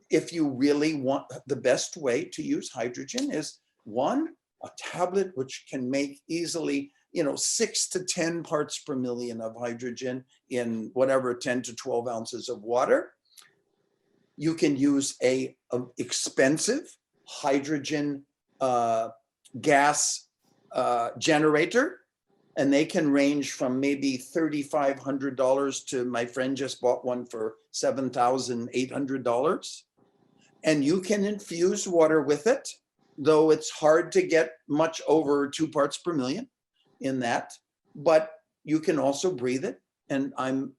if you really want, the best way to use hydrogen is one, a tablet which can make easily 6 to 10 parts per million of hydrogen in whatever 10 to 12 ounces of water. You can use a expensive hydrogen gas generator, and they can range from maybe $3,500 to, my friend just bought one for $7,800. And you can infuse water with it, though it's hard to get much over 2 parts per million in that, but you can also breathe it. And I'm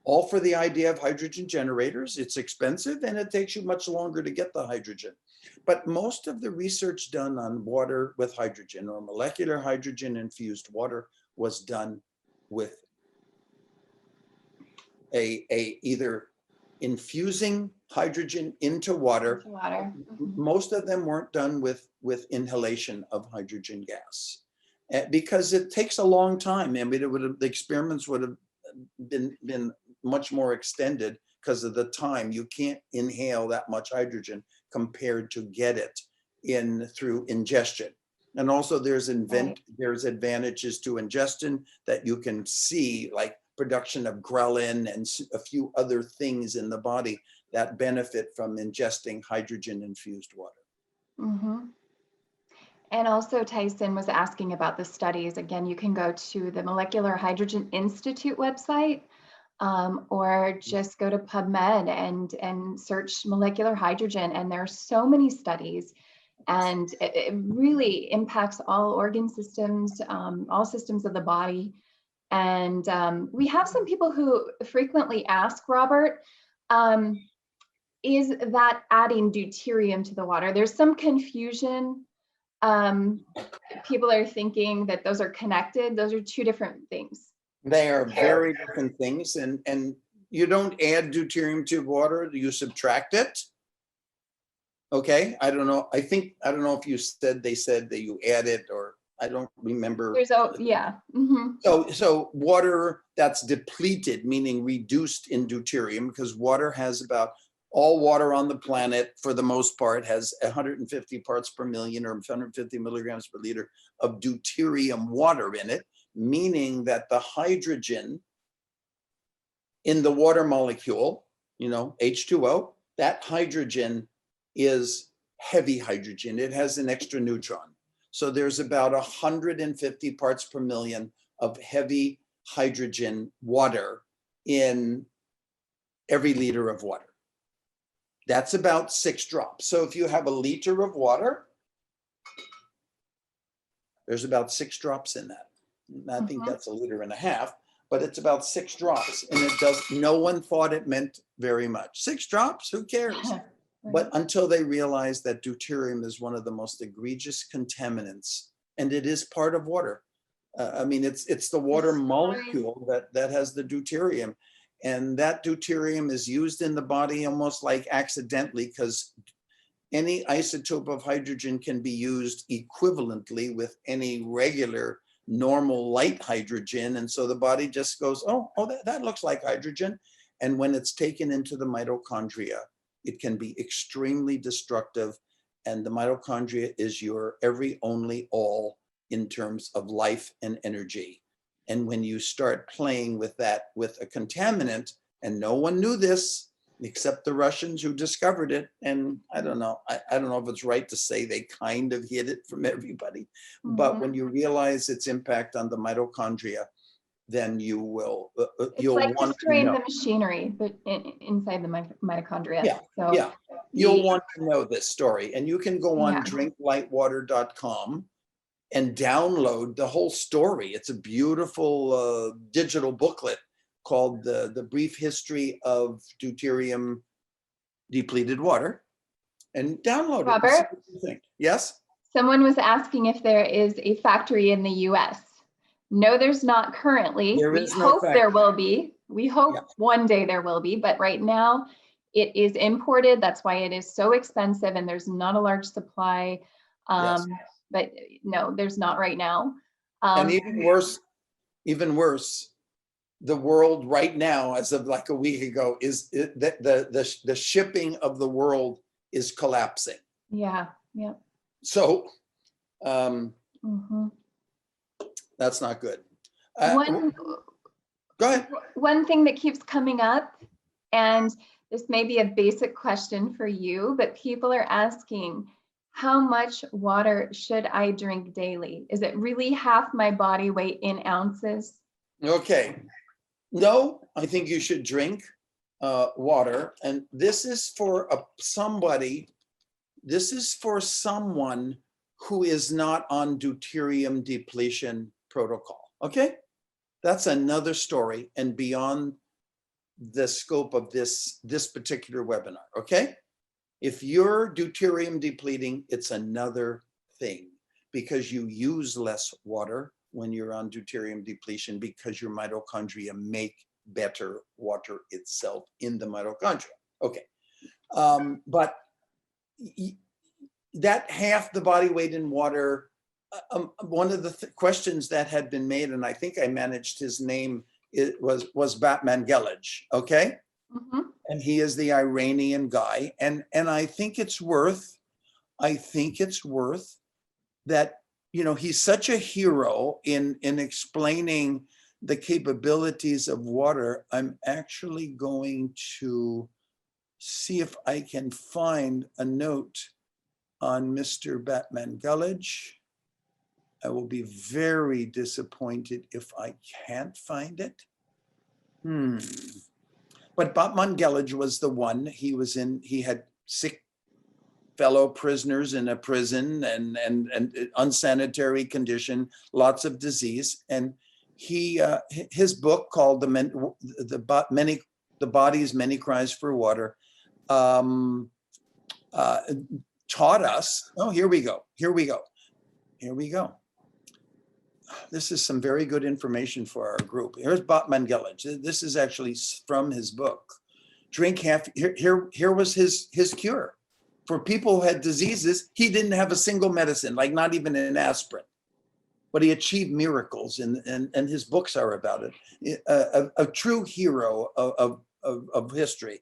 all for the idea of hydrogen generators. It's expensive and it takes you much longer to get the hydrogen. But most of the research done on water with hydrogen or molecular hydrogen infused water was done with either infusing hydrogen into water. Most of them weren't done with inhalation of hydrogen gas, because it takes a long time. I mean, the experiments would have been much more extended because of the time. You can't inhale that much hydrogen compared to get it in through ingestion. And also there's advantages to ingestion that you can see, like production of ghrelin and a few other things in the body that benefit from ingesting hydrogen infused water.
Mm-hmm. And also Tyson was asking about the studies. Again, you can go to the Molecular Hydrogen Institute website, or just go to PubMed and search molecular hydrogen. And there are so many studies, and it really impacts all organ systems, all systems of the body. And we have some people who frequently ask, Robert, is that adding deuterium to the water? There's some confusion. People are thinking that those are connected. Those are two different things.
They are very different things, and you don't add deuterium to water, you subtract it. Okay, I don't know. I don't know if they said that you add it, or I don't remember.
Yeah. Mm-hmm.
So water that's depleted, meaning reduced in deuterium, because water has all water on the planet, for the most part, has 150 parts per million or 150 milligrams per liter of deuterium water in it, meaning that the hydrogen in the water molecule, H2O, that hydrogen is heavy hydrogen. It has an extra neutron. So there's about 150 parts per million of heavy hydrogen water in every liter of water. That's about 6 drops. So if you have a liter of water, there's about 6 drops in that. I think that's 1.5 liters, but it's about 6 drops. And no one thought it meant very much. 6 drops, who cares? But until they realized that deuterium is one of the most egregious contaminants, and it is part of water. I mean, it's the water molecule that has the deuterium. And that deuterium is used in the body almost like accidentally, because any isotope of hydrogen can be used equivalently with any regular normal light hydrogen. And so the body just goes, oh, that looks like hydrogen. And when it's taken into the mitochondria, it can be extremely destructive. And the mitochondria is your every, only, all in terms of life and energy. And when you start playing with that, with a contaminant, and no one knew this except the Russians who discovered it. And I don't know if it's right to say they kind of hid it from everybody, but when you realize its impact on the mitochondria, then you will, you'll
like
want
destroying
to know.
The machinery, but inside the mitochondria.
Yeah,
so
yeah. You'll want to know this story, and you can go on drinklightwater.com and download the whole story. It's a beautiful digital booklet called the Brief History of Deuterium Depleted Water, and download
Robert?
it. And see what you think. Yes?
Someone was asking if there is a factory in the US. No, there's not currently. We hope there will be. We hope one day there will be, but right now it is imported. That's why it is so expensive, and there's not a large supply. But no, there's not right now.
And even worse, the world right now, as of like a week ago, is the shipping of the world is collapsing.
Yeah.
So that's not good.
One
Go ahead.
one thing that keeps coming up, and this may be a basic question for you, but people are asking, how much water should I drink daily? Is it really half my body weight in ounces?
Okay. No, I think you should drink water. And this is for this is for someone who is not on deuterium depletion protocol. Okay. That's another story and beyond the scope of this particular webinar. Okay. If you're deuterium depleting, it's another thing because you use less water when you're on deuterium depletion because your mitochondria make better water itself in the mitochondria. Okay. But that half the body weight in water, one of the questions that had been made, and I think I managed his name, it was Batman Gelage. Okay.
Mhm.
And he is the Iranian guy. And I think it's worth that, you know, he's such a hero in explaining the capabilities of water. I'm actually going to see if I can find a note on Mr. Batman Gelage. I will be very disappointed if I can't find it. But Batman Gelage was the one. He had sick fellow prisoners in a prison and unsanitary condition, lots of disease. And his book called The Body's Many Cries for Water taught us, oh, here we go. This is some very good information for our group. Here's Batman Gelage. This is actually from his book. Drink half, here was his cure. For people who had diseases, he didn't have a single medicine, like not even an aspirin. But he achieved miracles, and his books are about it. A true hero of history.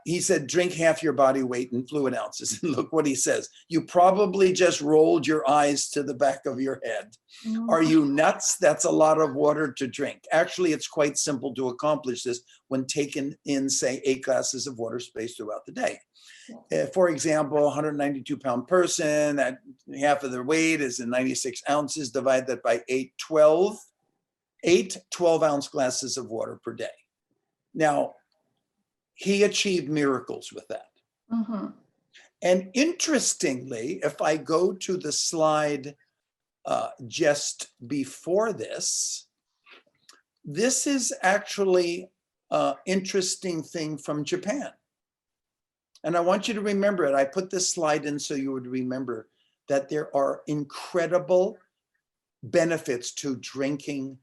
He said, drink half your body weight in fluid ounces. And look what he says. You probably just rolled your eyes to the back of your head. Are you nuts? That's a lot of water to drink. Actually, it's quite simple to accomplish this when taken in, say, 8 glasses of water spaced throughout the day. For example, 192-pound person, that half of their weight is in 96 ounces, divide that by 8 12-ounce glasses of water per day. Now, he achieved miracles with that.
Mm-hmm.
And interestingly, if I go to the slide just before this, this is actually an interesting thing from Japan. And I want you to remember it. I put this slide in so you would remember that there are incredible benefits to drinking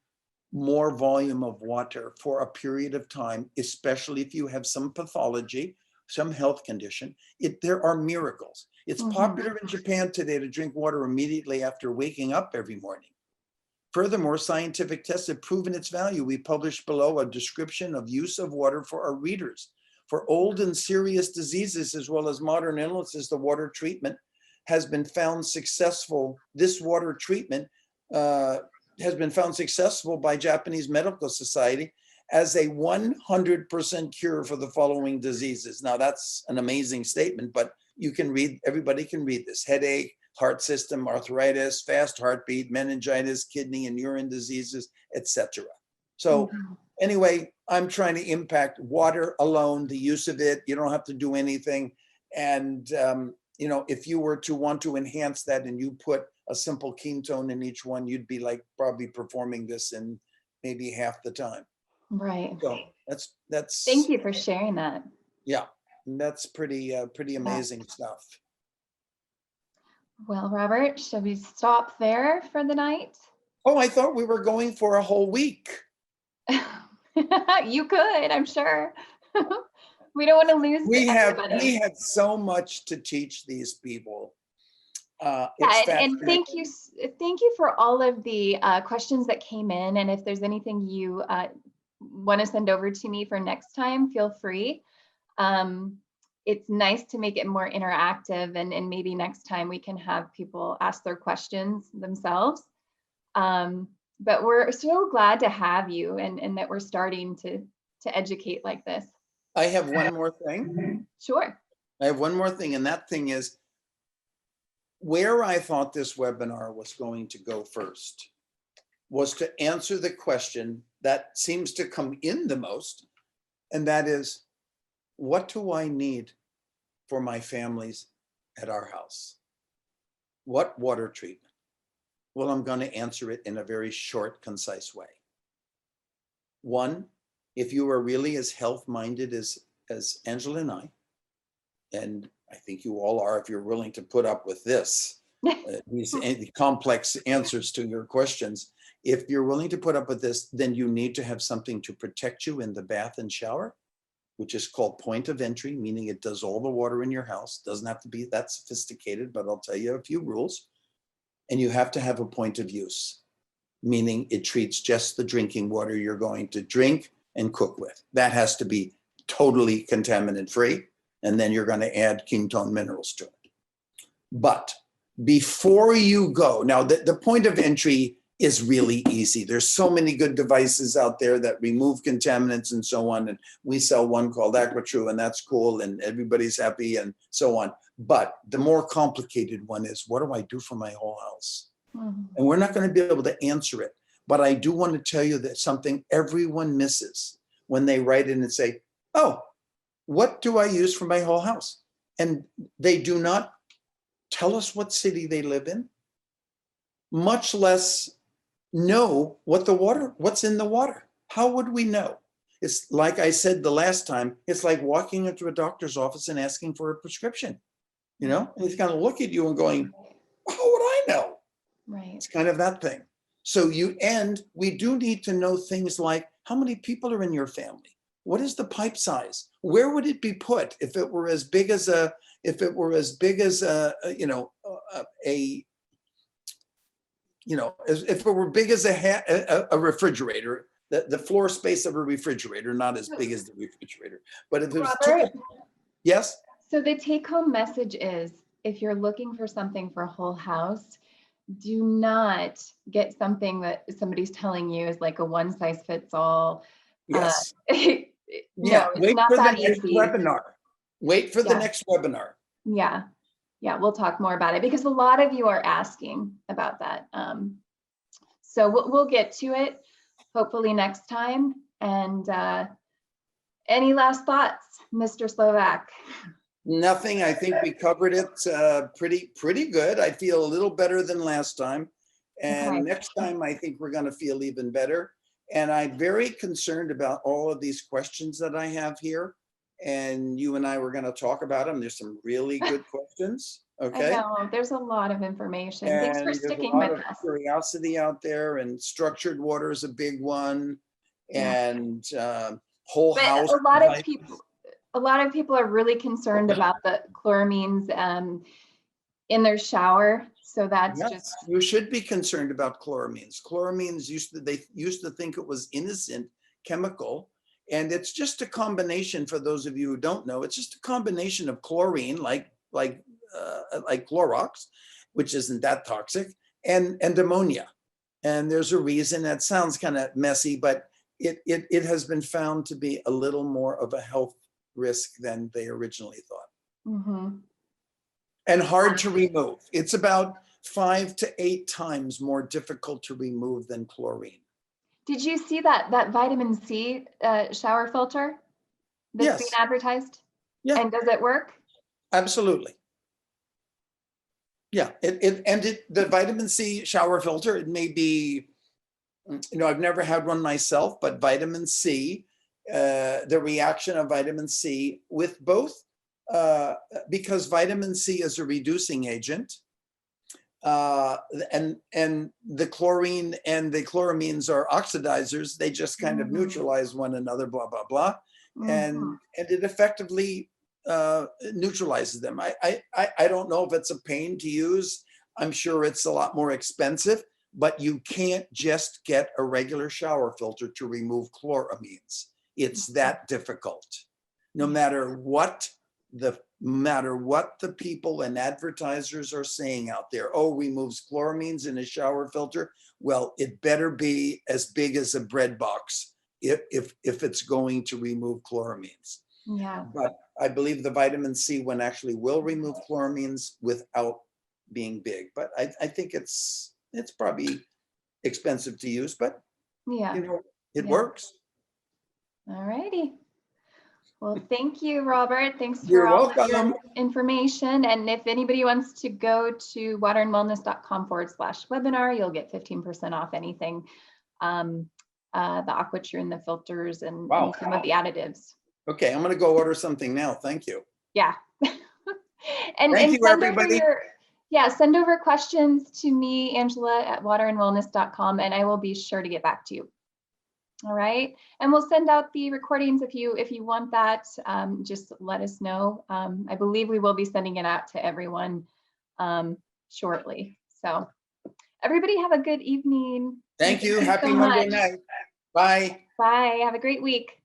more volume of water for a period of time, especially if you have some pathology, some health condition. There are miracles. It's popular in Japan today to drink water immediately after waking up every morning. Furthermore, scientific tests have proven its value. We published below a description of use of water for our readers. For old and serious diseases, as well as modern illnesses, the water treatment has been found successful. This water treatment has been found successful by Japanese Medical Society as a 100% cure for the following diseases. Now that's an amazing statement, but you can read, everybody can read this: headache, heart system, arthritis, fast heartbeat, meningitis, kidney and urine diseases, etc. So anyway, I'm trying to impact water alone, the use of it. You don't have to do anything. And you know, if you were to want to enhance that and you put a simple ketone in each one, you'd be like probably performing this in maybe half the time.
Right.
So that's.
Thank you for sharing that.
Yeah, that's pretty amazing stuff.
Well, Robert, should we stop there for the night?
Oh, I thought we were going for a whole week.
You could, I'm sure. We don't want to lose everybody.
We have so much to teach these people.
And thank you for all of the questions that came in. And if there's anything you want to send over to me for next time, feel free. It's nice to make it more interactive, and maybe next time we can have people ask their questions themselves. But we're so glad to have you and that we're starting to educate like this.
I have one more thing.
Sure.
I have one more thing, and that thing is where I thought this webinar was going to go first was to answer the question that seems to come in the most, and that is, what do I need for my families at our house? What water treatment? Well, I'm going to answer it in a very short, concise way. One, if you are really as health-minded as Angela and I think you all are, if you're willing to put up with this, these complex answers to your questions, if you're willing to put up with this, then you need to have something to protect you in the bath and shower, which is called point of entry, meaning it does all the water in your house. Doesn't have to be that sophisticated, but I'll tell you a few rules. And you have to have a point of use, meaning it treats just the drinking water you're going to drink and cook with. That has to be totally contaminant free. And then you're going to add Quinton minerals to it. But before you go, now the point of entry is really easy. There's so many good devices out there that remove contaminants and so on. And we sell one called AquaTrue, and that's cool, and everybody's happy and so on. But the more complicated one is, what do I do for my whole house? Mm-hmm. And we're not going to be able to answer it. But I do want to tell you that something everyone misses when they write in and say, oh, what do I use for my whole house? And they do not tell us what city they live in, much less know what's in the water. How would we know? It's like I said the last time, it's like walking into a doctor's office and asking for a prescription, and he's going to look at you and going, how would I know?
Right.
It's kind of that thing. So we do need to know things like, how many people are in your family? What is the pipe size? Where would it be put if it were as big as a refrigerator, the floor space of a refrigerator, not as big as the refrigerator, but if there's
Robert,
yes.
So the take-home message is, if you're looking for something for a whole house, do not get something that somebody's telling you is like a one-size-fits-all.
Yes.
No, it's not that easy.
Wait for the next webinar.
Yeah. We'll talk more about it because a lot of you are asking about that. So we'll get to it hopefully next time. And any last thoughts, Mr. Slovak?
Nothing. I think we covered it pretty good. I feel a little better than last time. And next time, I think we're going to feel even better. And I'm very concerned about all of these questions that I have here. And you and I were going to talk about them. There's some really good questions. Okay.
I know, there's a lot of information.
And
thanks for sticking with us.
Curiosity out there, and structured water is a big one. And whole house.
A lot of people are really concerned about the chloramines in their shower. So that's just.
You should be concerned about chloramines. Chloramines they used to think it was innocent chemical, and it's just a combination. For those of you who don't know, it's just a combination of chlorine, like Clorox, which isn't that toxic, and ammonia. And there's a reason. That sounds kind of messy, but it has been found to be a little more of a health risk than they originally thought. Mm-hmm. And hard to remove. It's about 5 to 8 times more difficult to remove than chlorine.
Did you see that vitamin C shower filter that's being advertised? Yeah. And does it work?
Absolutely. Yeah. The vitamin C shower filter, it may be, I've never had one myself, but vitamin C, the reaction of vitamin C with both, because vitamin C is a reducing agent, and the chlorine and the chloramines are oxidizers. They just kind of neutralize one another, blah, blah, blah. And it effectively neutralizes them. I don't know if it's a pain to use. I'm sure it's a lot more expensive, but you can't just get a regular shower filter to remove chloramines. It's that difficult. No matter what the no matter what the people and advertisers are saying out there. Oh, removes chloramines in a shower filter. Well, it better be as big as a bread box if it's going to remove chloramines.
Yeah.
But I believe the vitamin C one actually will remove chloramines without being big. But I think it's probably expensive to use, but
Yeah.
it
Yeah.
works.
All righty. Well, thank you, Robert. Thanks for
You're
all of your
welcome.
information. And if anybody wants to go to waterandwellness.com/webinar, you'll get 15% off anything, the AquaTrue and the filters and
Wow.
some of the additives.
Okay, I'm gonna go order something now. Thank you.
Yeah. and
Thank you,
send
everybody.
over send over questions to me, Angela, at waterandwellness.com, and I will be sure to get back to you. All right, and we'll send out the recordings if you want that. Just let us know. I believe we will be sending it out to everyone shortly. So everybody have a good evening.
Thank you.
so
Happy Monday
much.
night. Bye.
Bye. Have a great week.